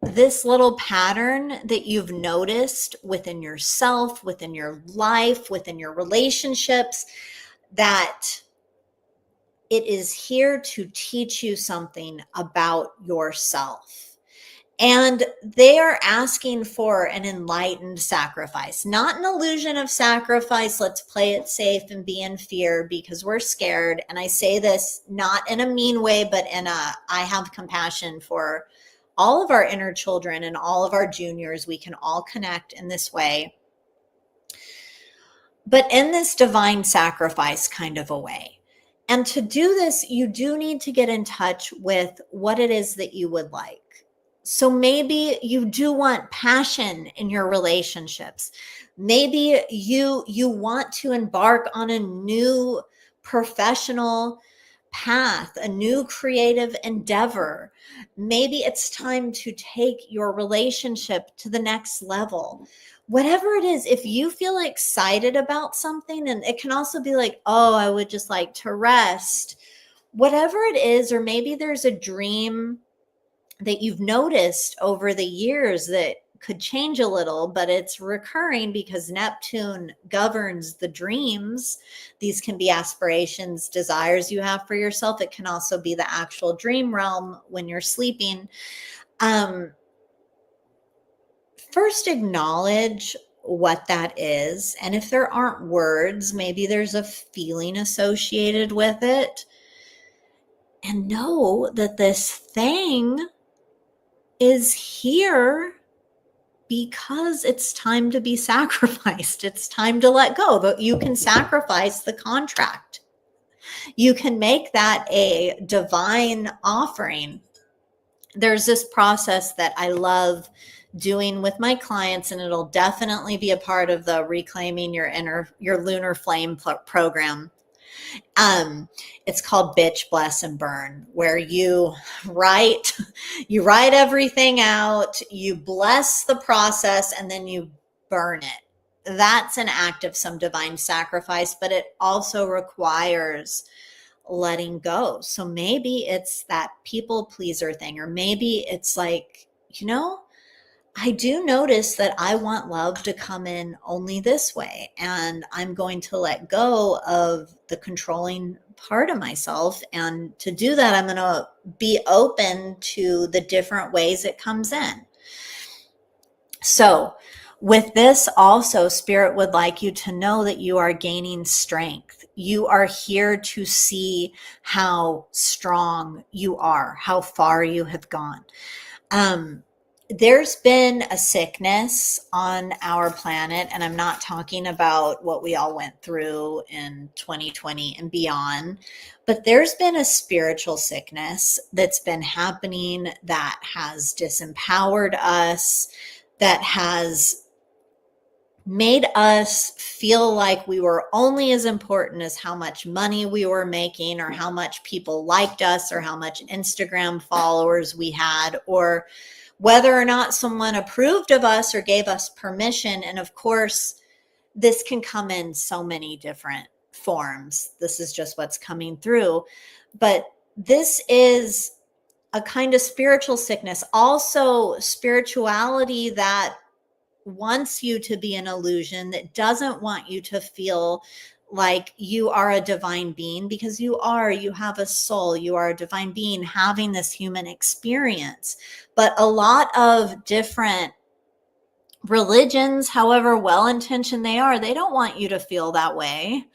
this little pattern that you've noticed within yourself, within your life, within your relationships, that it is here to teach you something about yourself. And they are asking for an enlightened sacrifice, not an illusion of sacrifice. Let's play it safe and be in fear because we're scared. And I say this not in a mean way, but in a, I have compassion for all of our inner children and all of our juniors. We can all connect in this way, but in this divine sacrifice kind of a way. And to do this, you do need to get in touch with what it is that you would like. So maybe you do want passion in your relationships. Maybe you want to embark on a new professional path, a new creative endeavor. Maybe it's time to take your relationship to the next level. Whatever it is, if you feel excited about something, and it can also be like, oh, I would just like to rest, whatever it is, or maybe there's a dream that you've noticed over the years that could change a little, but it's recurring because Neptune governs the dreams. These can be aspirations, desires you have for yourself. It can also be the actual dream realm when you're sleeping. First, acknowledge what that is. And if there aren't words, maybe there's a feeling associated with it. And know that this thing is here because it's time to be sacrificed. It's time to let go. But you can sacrifice the contract. You can make that a divine offering. There's this process that I love doing with my clients, and it'll definitely be a part of the Reclaiming Your Lunar Flame program. It's called Bitch, Bless, and Burn, where you write everything out, you bless the process, and then you burn it. That's an act of some divine sacrifice, but it also requires letting go. So maybe it's that people pleaser thing, or maybe it's like, I do notice that I want love to come in only this way, and I'm going to let go of the controlling part of myself. And to do that, I'm going to be open to the different ways it comes in. So with this also, Spirit would like you to know that you are gaining strength. You are here to see how strong you are, how far you have gone. There's been a sickness on our planet, and I'm not talking about what we all went through in 2020 and beyond, but there's been a spiritual sickness that's been happening that has disempowered us, that has made us feel like we were only as important as how much money we were making, or how much people liked us, or how much Instagram followers we had, or whether or not someone approved of us or gave us permission. And of course, this can come in so many different forms. This is just what's coming through. But this is a kind of spiritual sickness. Also, spirituality that wants you to be an illusion, that doesn't want you to feel like you are a divine being, because you have a soul, you are a divine being having this human experience. But a lot of different religions, however well-intentioned they are, they don't want you to feel that way.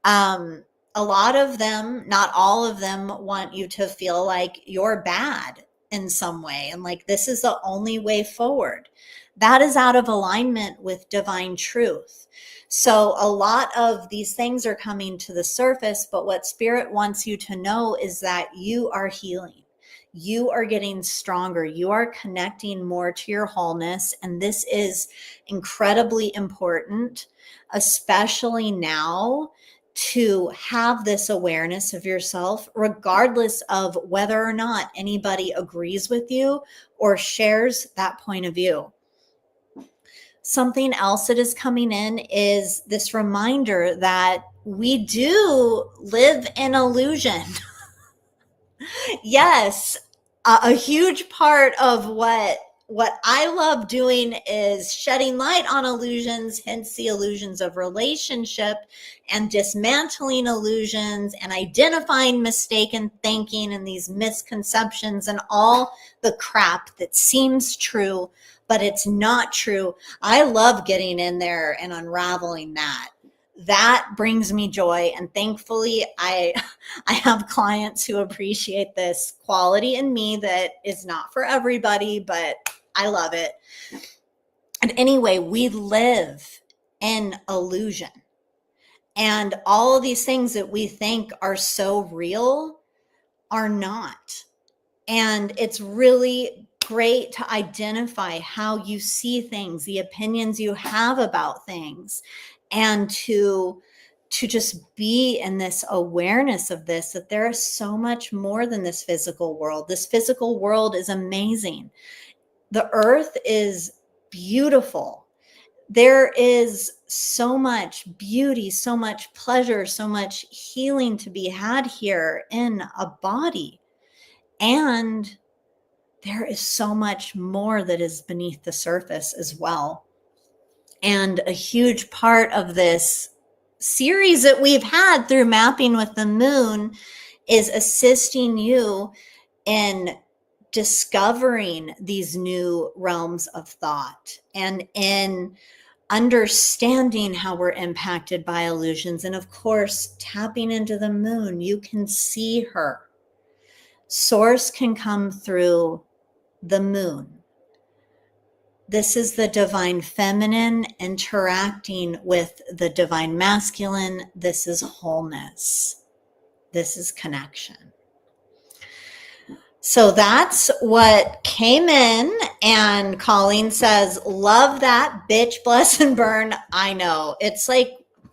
A lot of them, not all of them, want you to feel like you're bad in some way, and like this is the only way forward. That is out of alignment with divine truth. So a lot of these things are coming to the surface, but what Spirit wants you to know is that you are healing. You are getting stronger. You are connecting more to your wholeness. And this is incredibly important, especially now, to have this awareness of yourself, regardless of whether or not anybody agrees with you or shares that point of view. Something else that is coming in is this reminder that we do live in illusion. Yes, a huge part of what I love doing is shedding light on illusions, hence the illusions of relationship, and dismantling illusions and identifying mistaken thinking and these misconceptions and all the crap that seems true, but it's not true. I love getting in there and unraveling that. That brings me joy. And thankfully, I have clients who appreciate this quality in me that is not for everybody, but I love it. And anyway, we live in illusion. And all of these things that we think are so real are not. And it's really great to identify how you see things, the opinions you have about things, and to just be in this awareness of this, that there is so much more than this physical world. This physical world is amazing. The earth is beautiful. There is so much beauty, so much pleasure, so much healing to be had here in a body. And there is so much more that is beneath the surface as well. And a huge part of this series that we've had through Mapping with the Moon is assisting you in discovering these new realms of thought and in understanding how we're impacted by illusions. And of course, tapping into the moon, you can see her. Source can come through the moon. This is the divine feminine interacting with the divine masculine. This is wholeness. This is connection. So that's what came in, and Colleen says, love that, bitch, bless and burn. I know. It's like,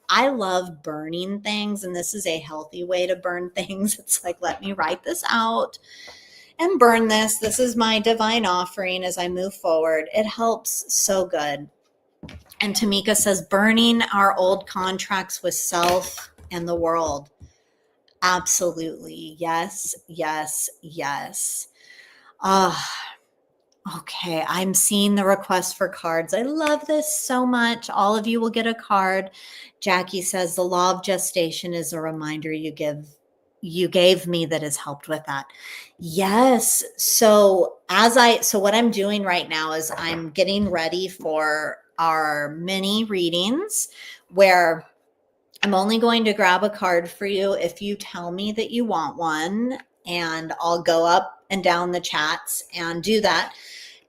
I love burning things, and this is a healthy way to burn things. It's like, let me write this out and burn this. This is my divine offering as I move forward. It helps so good. And Tamika says, burning our old contracts with self and the world. Absolutely. Yes, yes, yes. Okay, I'm seeing the request for cards. I love this so much. All of you will get a card. Jackie says the law of gestation is a reminder you gave me that has helped with that. Yes. So what I'm doing right now is I'm getting ready for our mini readings where I'm only going to grab a card for you if you tell me that you want one, and I'll go up and down the chats and do that.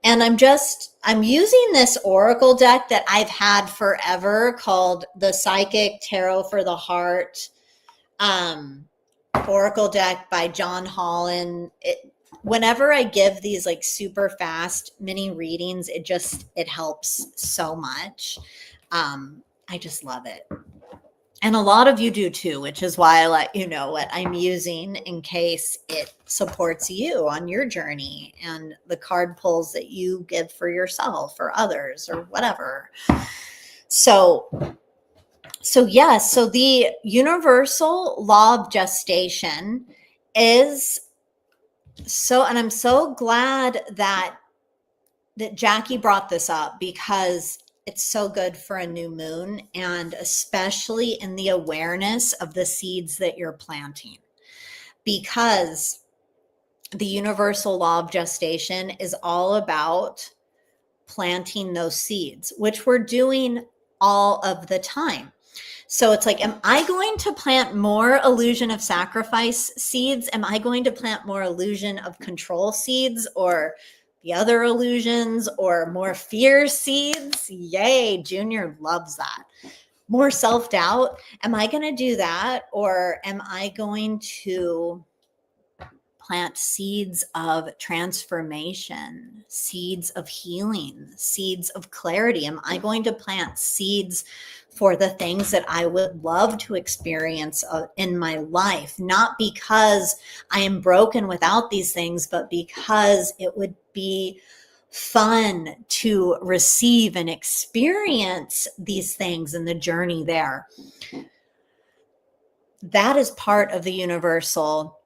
And I'm using this oracle deck that I've had forever called the Psychic Tarot for the Heart oracle deck by John Holland. Whenever I give these like super fast mini readings, it helps so much. I just love it. And a lot of you do too, which is why I let you know what I'm using in case it supports you on your journey and the card pulls that you give for yourself or others or whatever. So yes, so the universal law of gestation is and I'm so glad that Jackie brought this up, because it's so good for a new moon, and especially in the awareness of the seeds that you're planting, because the universal law of gestation is all about planting those seeds, which we're doing all of the time. So it's like, am I going to plant more illusion of sacrifice seeds? Am I going to plant more illusion of control seeds, or the other illusions, or more fear seeds? Yay, Junior loves that. More self-doubt. Am I going to do that? Or am I going to plant seeds of transformation, seeds of healing, seeds of clarity? Am I going to plant seeds for the things that I would love to experience in my life? Not because I am broken without these things, but because it would be fun to receive and experience these things in the journey there. That is part of the universal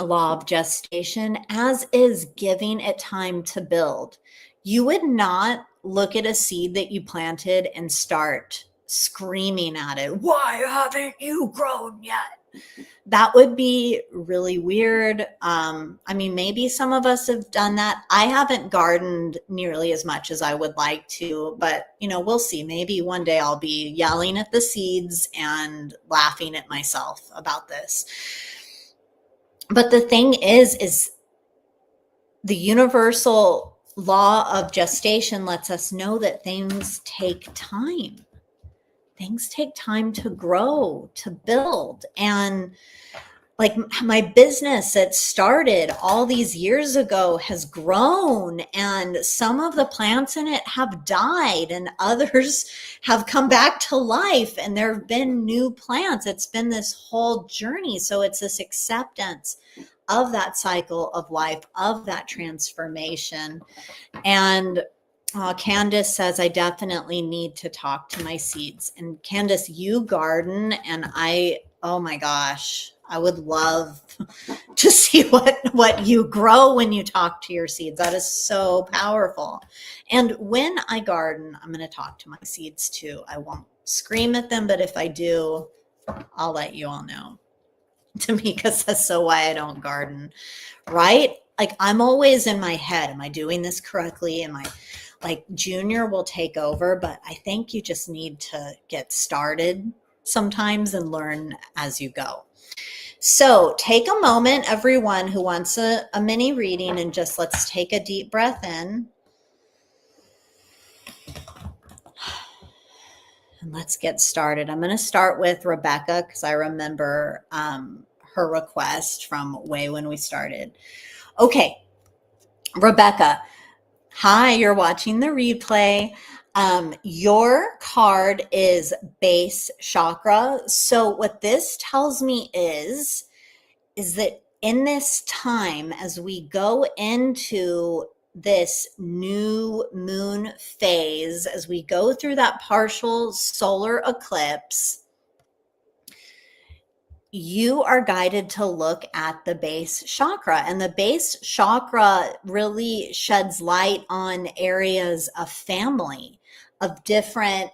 law of gestation, as is giving it time to build. You would not look at a seed that you planted and start screaming at it, why haven't you grown yet? That would be really weird. I mean, maybe some of us have done that. I haven't gardened nearly as much as I would like to, but we'll see. Maybe one day I'll be yelling at the seeds and laughing at myself about this. But the thing is the universal law of gestation lets us know that things take time. Things take time to grow, to build. And like my business that started all these years ago has grown, and some of the plants in it have died and others have come back to life, and there have been new plants. It's been this whole journey. So it's this acceptance of that cycle of life, of that transformation. And Candace says, I definitely need to talk to my seeds. And Candace, you garden, and oh my gosh, I would love to see what you grow when you talk to your seeds. That is so powerful. And when I garden, I'm going to talk to my seeds too. I won't scream at them, but if I do, I'll let you all know. Tamika says, so why I don't garden, right? Like, I'm always in my head. Am I doing this correctly? Am I like Junior will take over? But I think you just need to get started sometimes and learn as you go. So take a moment, everyone who wants a mini reading, and just let's take a deep breath in. And let's get started. I'm going to start with Rebecca because I remember her request from way when we started. Okay, Rebecca, hi, you're watching the replay. Your card is base chakra. So what this tells me is that in this time, as we go into this new moon phase, as we go through that partial solar eclipse, you are guided to look at the base chakra. And the base chakra really sheds light on areas of family, of different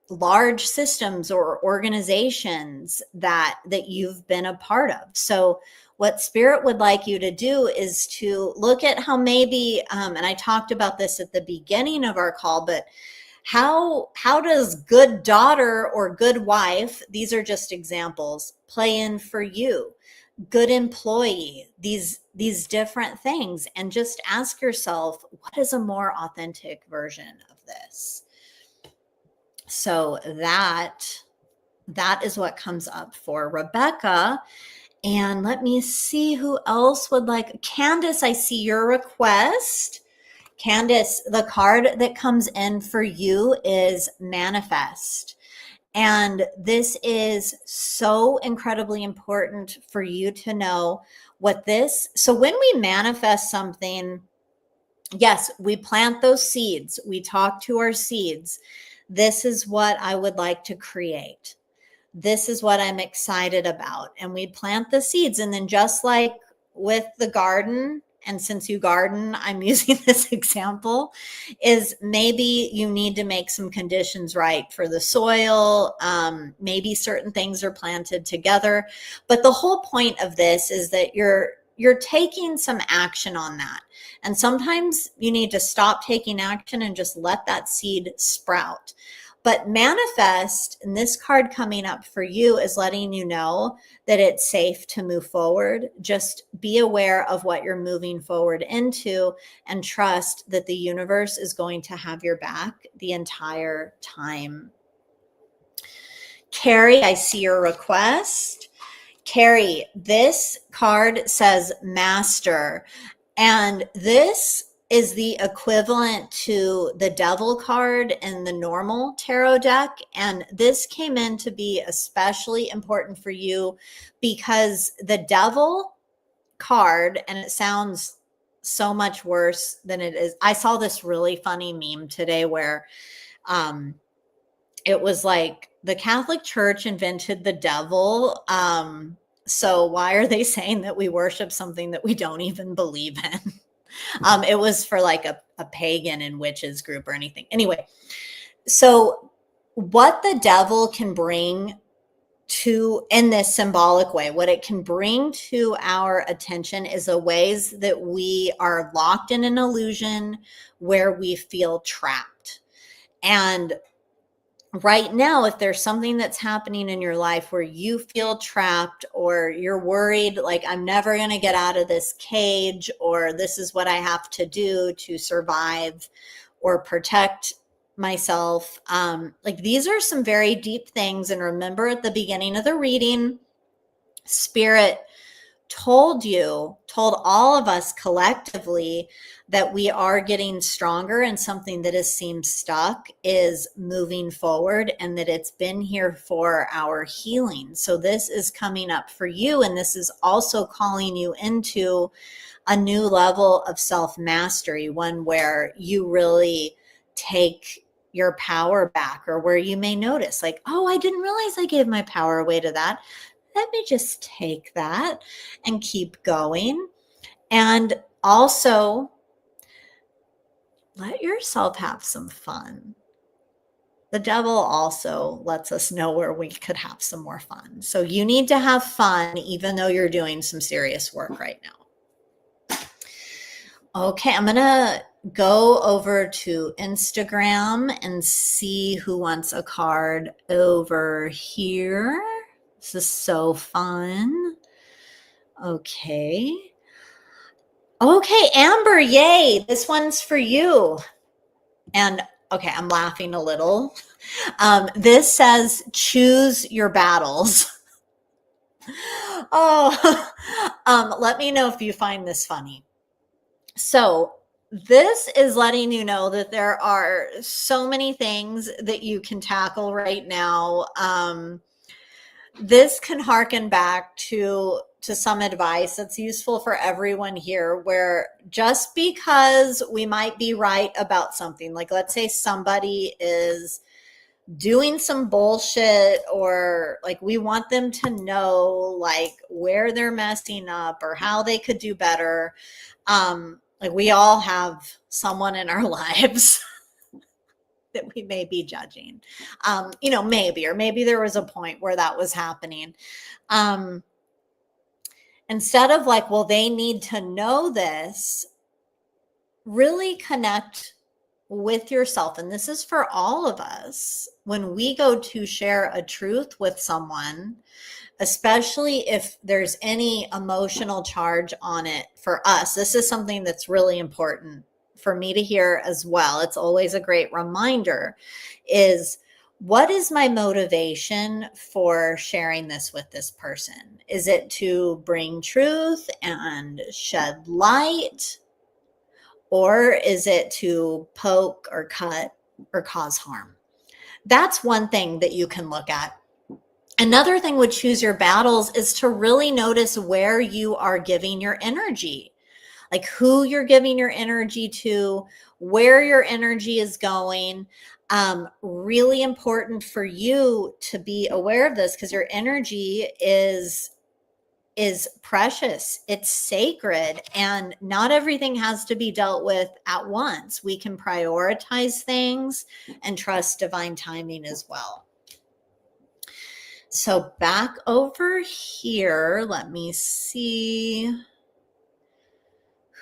large systems or organizations that you've been a part of. So what Spirit would like you to do is to look at how maybe, and I talked about this at the beginning of our call, but how does good daughter or good wife, these are just examples, play in for you? Good employee, these different things, and just ask yourself, what is a more authentic version of this? So that is what comes up for Rebecca. And let me see who else would like. Candace, I see your request. Candace, the card that comes in for you is manifest. And this is so incredibly important for you to know what this. So when we manifest something, yes, we plant those seeds. We talk to our seeds. This is what I would like to create. This is what I'm excited about. And we plant the seeds. And then just like with the garden, and since you garden, I'm using this example, is maybe you need to make some conditions right for the soil. Maybe certain things are planted together. But the whole point of this is that you're taking some action on that. And sometimes you need to stop taking action and just let that seed sprout. But manifest, and this card coming up for you is letting you know that it's safe to move forward. Just be aware of what you're moving forward into and trust that the universe is going to have your back the entire time. Carrie, I see your request. Carrie, this card says Master, and this is the equivalent to the Devil card in the normal tarot deck. And this came in to be especially important for you because the Devil card, and it sounds so much worse than it is. I saw this really funny meme today where it was like the Catholic Church invented the devil. So why are they saying that we worship something that we don't even believe in? It was for like a pagan and witches group or anything. Anyway, so what the devil can bring to, in this symbolic way, what it can bring to our attention is the ways that we are locked in an illusion where we feel trapped. And right now, if there's something that's happening in your life where you feel trapped or you're worried, like I'm never going to get out of this cage, or this is what I have to do to survive or protect myself. Like these are some very deep things. And remember at the beginning of the reading, Spirit told all of us collectively that we are getting stronger, and something that has seemed stuck is moving forward, and that it's been here for our healing. So this is coming up for you, and this is also calling you into a new level of self-mastery, one where you really take your power back, or where you may notice like, oh, I didn't realize I gave my power away to that. Let me just take that and keep going. And also let yourself have some fun. The devil also lets us know where we could have some more fun. So you need to have fun, even though you're doing some serious work right now. Okay, I'm going to go over to Instagram and see who wants a card over here. This is so fun. Okay. Okay, Amber, yay. This one's for you. And Okay, I'm laughing a little. This says choose your battles. Oh, let me know if you find this funny. So this is letting you know that there are so many things that you can tackle right now. This can harken back to some advice that's useful for everyone here, where just because we might be right about something, like let's say somebody is doing some bullshit, or like we want them to know like where they're messing up or how they could do better. Like we all have someone in our lives that we may be judging, maybe, or maybe there was a point where that was happening. Instead of like, well, they need to know this, really connect with yourself. And this is for all of us. When we go to share a truth with someone, especially if there's any emotional charge on it for us, this is something that's really important for me to hear as well. It's always a great reminder is, what is my motivation for sharing this with this person? Is it to bring truth and shed light? Or is it to poke or cut or cause harm? That's one thing that you can look at. Another thing with choose your battles is to really notice where you are giving your energy, like who you're giving your energy to, where your energy is going. Really important for you to be aware of this, because your energy is precious, it's sacred, and not everything has to be dealt with at once. We can prioritize things and trust divine timing as well. So back over here, let me see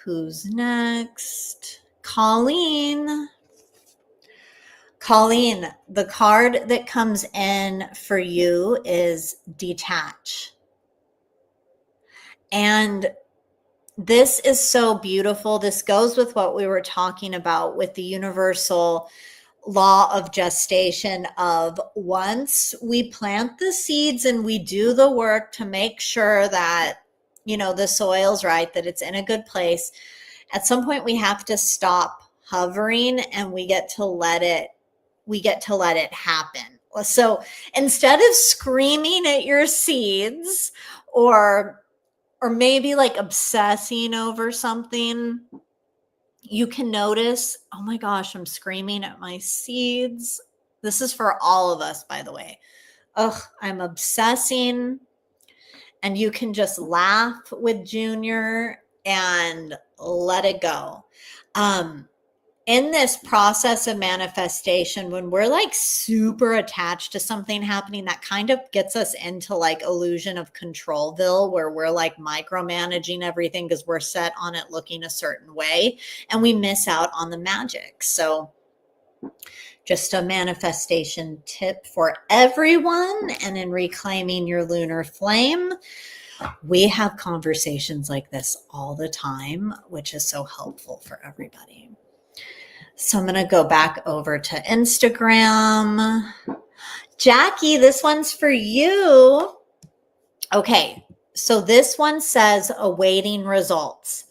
who's next. Colleen, the card that comes in for you is detach. And this is so beautiful. This goes with what we were talking about with the universal law of gestation, of once we plant the seeds and we do the work to make sure that, the soil's right, that it's in a good place, at some point we have to stop hovering and we get to let it happen. So instead of screaming at your seeds, or maybe like obsessing over something, you can notice, oh my gosh, I'm screaming at my seeds. This is for all of us, by the way. Ugh, I'm obsessing. And you can just laugh with Junior and let it go. In this process of manifestation, when we're like super attached to something happening, that kind of gets us into like illusion of controlville, where we're like micromanaging everything because we're set on it looking a certain way, and we miss out on the magic. So just a manifestation tip for everyone. And in reclaiming your lunar flame, we have conversations like this all the time, which is so helpful for everybody. So I'm going to go back over to Instagram. Jackie, this one's for you. Okay, so this one says awaiting results.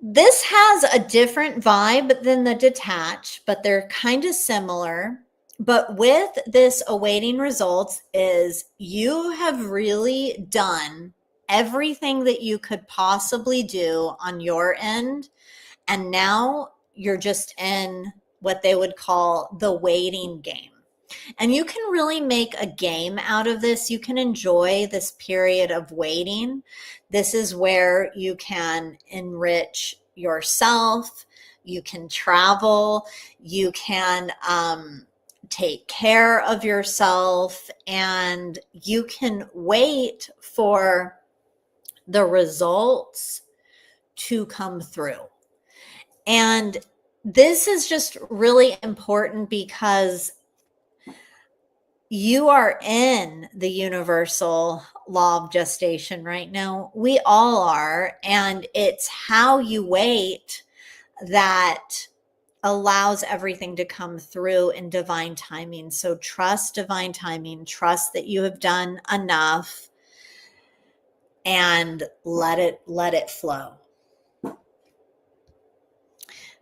This has a different vibe than the detach, but they're kind of similar. But with this awaiting results is, you have really done everything that you could possibly do on your end. And now you're just in what they would call the waiting game. And you can really make a game out of this. You can enjoy this period of waiting. This is where you can enrich yourself. You can travel. You can take care of yourself. And you can wait for the results to come through. And this is just really important because you are in the universal law of gestation right now. We all are. And it's how you wait that allows everything to come through in divine timing. So trust divine timing, trust that you have done enough, and let it flow.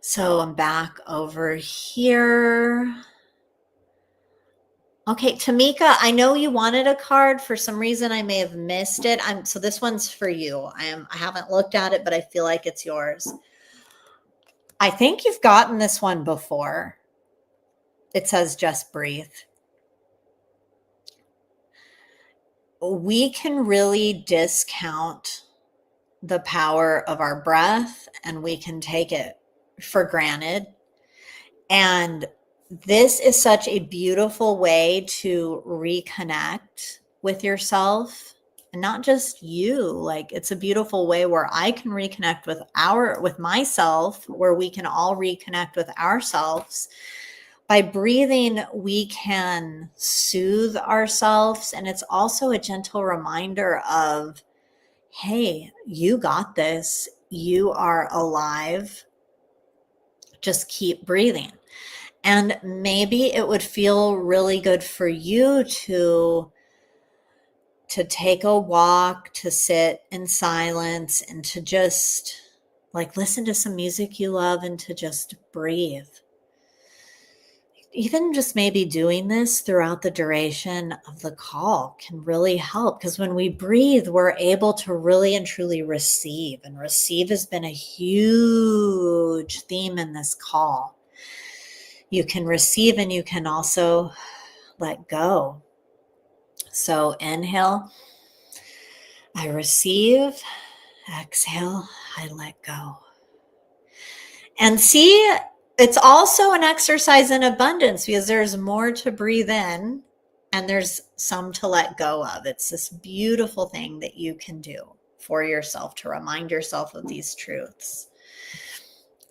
So I'm back over here. Okay, Tamika, I know you wanted a card. For some reason, I may have missed it. So this one's for you. I haven't looked at it, but I feel like it's yours. I think you've gotten this one before. It says, just breathe. We can really discount the power of our breath, and we can take it for granted. And this is such a beautiful way to reconnect with yourself, and not just you. Like, it's a beautiful way where I can reconnect with myself, where we can all reconnect with ourselves. By breathing, we can soothe ourselves. And it's also a gentle reminder of, hey, you got this. You are alive. Just keep breathing. And maybe it would feel really good for you to take a walk, to sit in silence, and to just like listen to some music you love and to just breathe. Even just maybe doing this throughout the duration of the call can really help, because when we breathe, we're able to really and truly receive. And receive has been a huge theme in this call. You can receive and you can also let go. So inhale, I receive. Exhale, I let go. And see, it's also an exercise in abundance, because there's more to breathe in and there's some to let go of. It's this beautiful thing that you can do for yourself to remind yourself of these truths.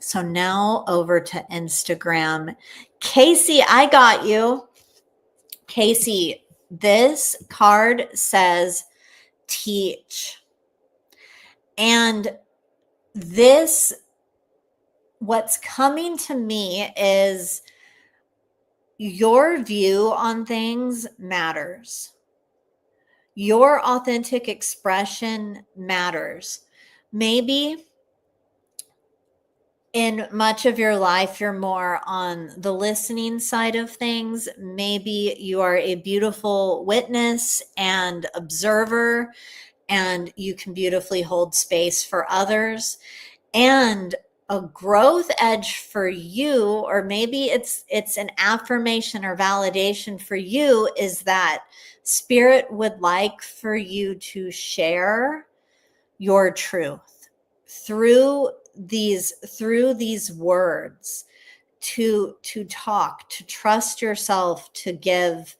So now over to Instagram. Casey, I got you. Casey, this card says teach. And this, what's coming to me is your view on things matters. Your authentic expression matters. Maybe in much of your life, you're more on the listening side of things. Maybe you are a beautiful witness and observer, and you can beautifully hold space for others. And a growth edge for you, or maybe it's an affirmation or validation for you, is that Spirit would like for you to share your truth through these words, to talk, to trust yourself, to give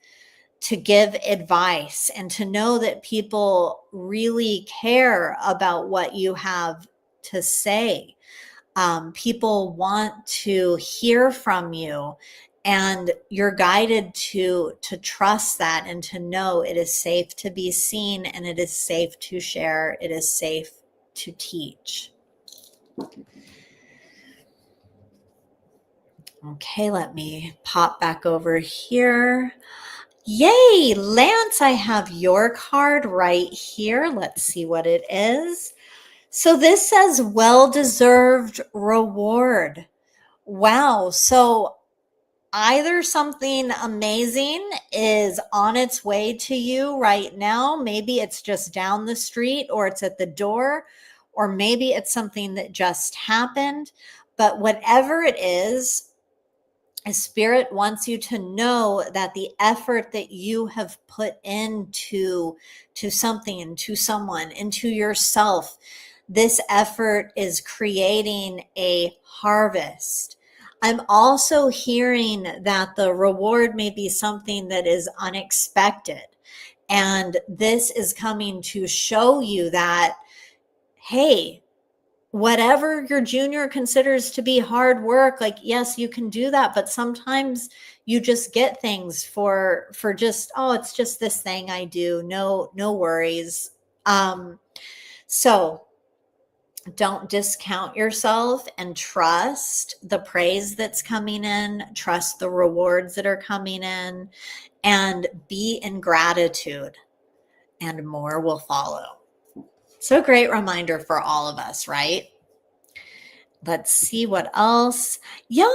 advice, and to know that people really care about what you have to say. People want to hear from you, and you're guided to trust that, and to know it is safe to be seen, and it is safe to share. It is safe to teach. Okay, let me pop back over here. Yay, Lance, I have your card right here. Let's see what it is. So this says well-deserved reward. Wow. So either something amazing is on its way to you right now. Maybe it's just down the street, or it's at the door, or maybe it's something that just happened. But whatever it is, Spirit wants you to know that the effort that you have put into something, to someone, into yourself, this effort is creating a harvest. I'm also hearing that the reward may be something that is unexpected. And this is coming to show you that, hey, whatever your junior considers to be hard work, like, yes, you can do that, but sometimes you just get things for just, oh, it's just this thing I do. No worries. So Don't discount yourself and trust the praise that's coming in, trust the rewards that are coming in, and be in gratitude, and more will follow. So a great reminder for all of us, right? Let's see what else. Yeah,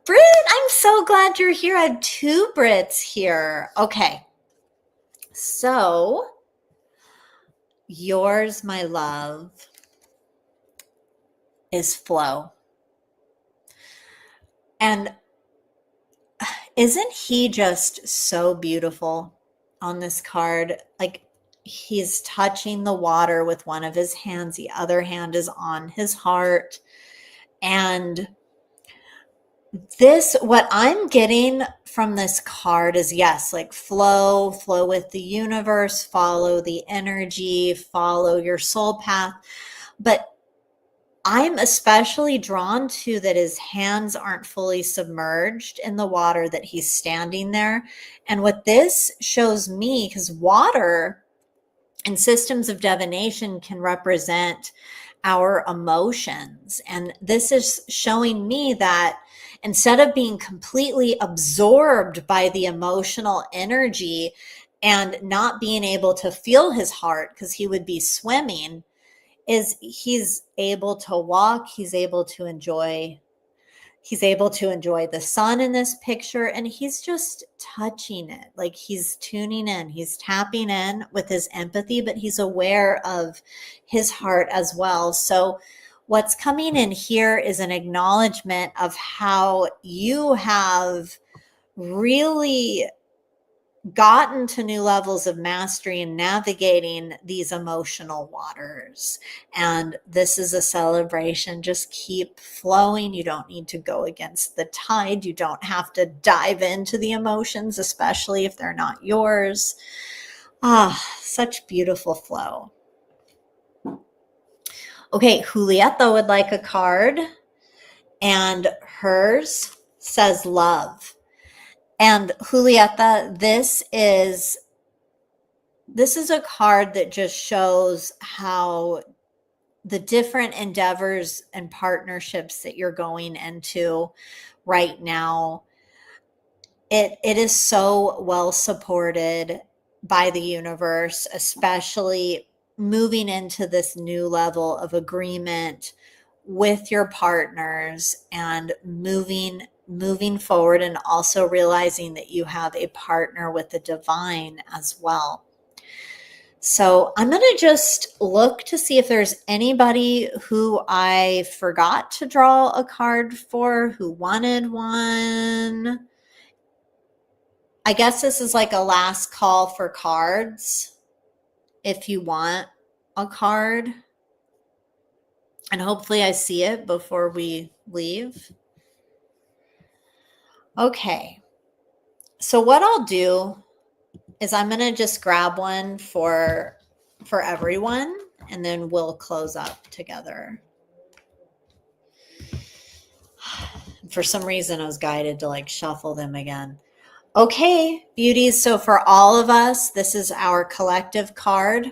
Britt, I'm so glad you're here. I have 2 Brits here. Okay. So, yours, my love, is flow. And isn't he just so beautiful on this card? Like, he's touching the water with one of his hands, the other hand is on his heart. And what I'm getting from this card is, yes, like flow with the universe, follow the energy, follow your soul path. But I'm especially drawn to that his hands aren't fully submerged in the water, that he's standing there. And what this shows me, because water and systems of divination can represent our emotions. And this is showing me that instead of being completely absorbed by the emotional energy and not being able to feel his heart because he would be swimming, is he's able to walk, he's able to enjoy the sun in this picture, and he's just touching it. Like, he's tuning in, he's tapping in with his empathy, but he's aware of his heart as well. So what's coming in here is an acknowledgement of how you have really gotten to new levels of mastery in navigating these emotional waters. And this is a celebration. Just keep flowing. You don't need to go against the tide. You don't have to dive into the emotions, especially if they're not yours. Such beautiful flow. Okay, Julieta would like a card, and hers says love. And Julieta, this is a card that just shows how the different endeavors and partnerships that you're going into right now, it is so well supported by the universe, especially moving into this new level of agreement with your partners and moving forward, and also realizing that you have a partner with the divine as well. So I'm going to just look to see if there's anybody who I forgot to draw a card for who wanted one. I guess this is like a last call for cards if you want a card. And hopefully I see it before we leave. Okay. So what I'll do is I'm going to just grab one for everyone, and then we'll close up together. For some reason, I was guided to like shuffle them again. Okay, beauties. So for all of us, this is our collective card.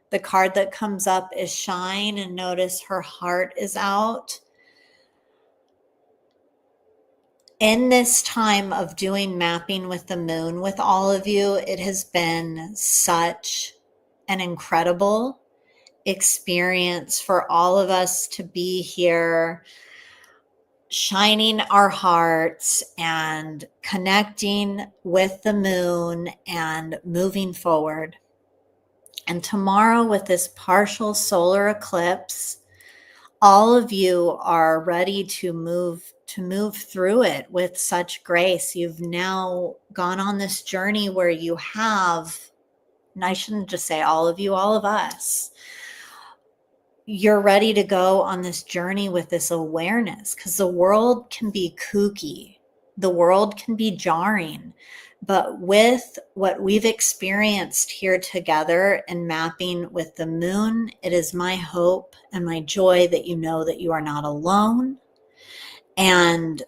The card that comes up is Shine, and notice her heart is out. In this time of doing mapping with the moon with all of you, it has been such an incredible experience for all of us to be here, shining our hearts and connecting with the moon and moving forward. And tomorrow, with this partial solar eclipse, all of you are ready to move through it with such grace. You've now gone on this journey where you have, and I shouldn't just say all of you, all of us, you're ready to go on this journey with this awareness, because the world can be kooky. The world can be jarring. But with what we've experienced here together in mapping with the moon, it is my hope and my joy that you know that you are not alone. And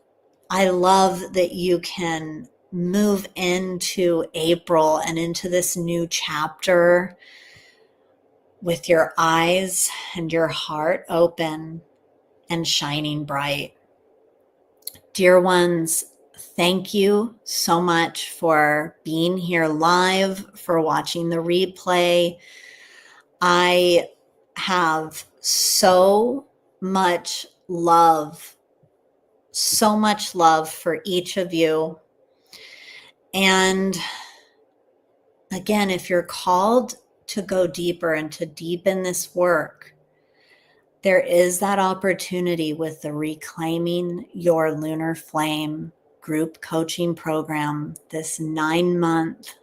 I love that you can move into April and into this new chapter with your eyes and your heart open and shining bright. Dear ones, thank you so much for being here live, for watching the replay. I have so much love for each of you. And again, if you're called to go deeper and to deepen this work, there is that opportunity with the Reclaiming Your Lunar Flame group coaching program, this 9-month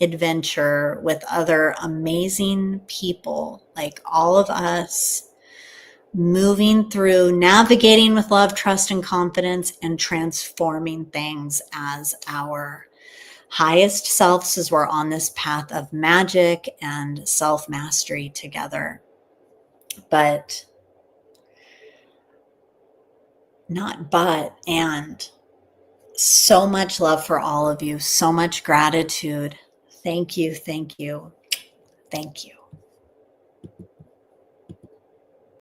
adventure with other amazing people like all of us, moving through, navigating with love, trust, and confidence, and transforming things as our highest selves as we're on this path of magic and self-mastery together. But and so much love for all of you, so much gratitude. Thank you, thank you, thank you.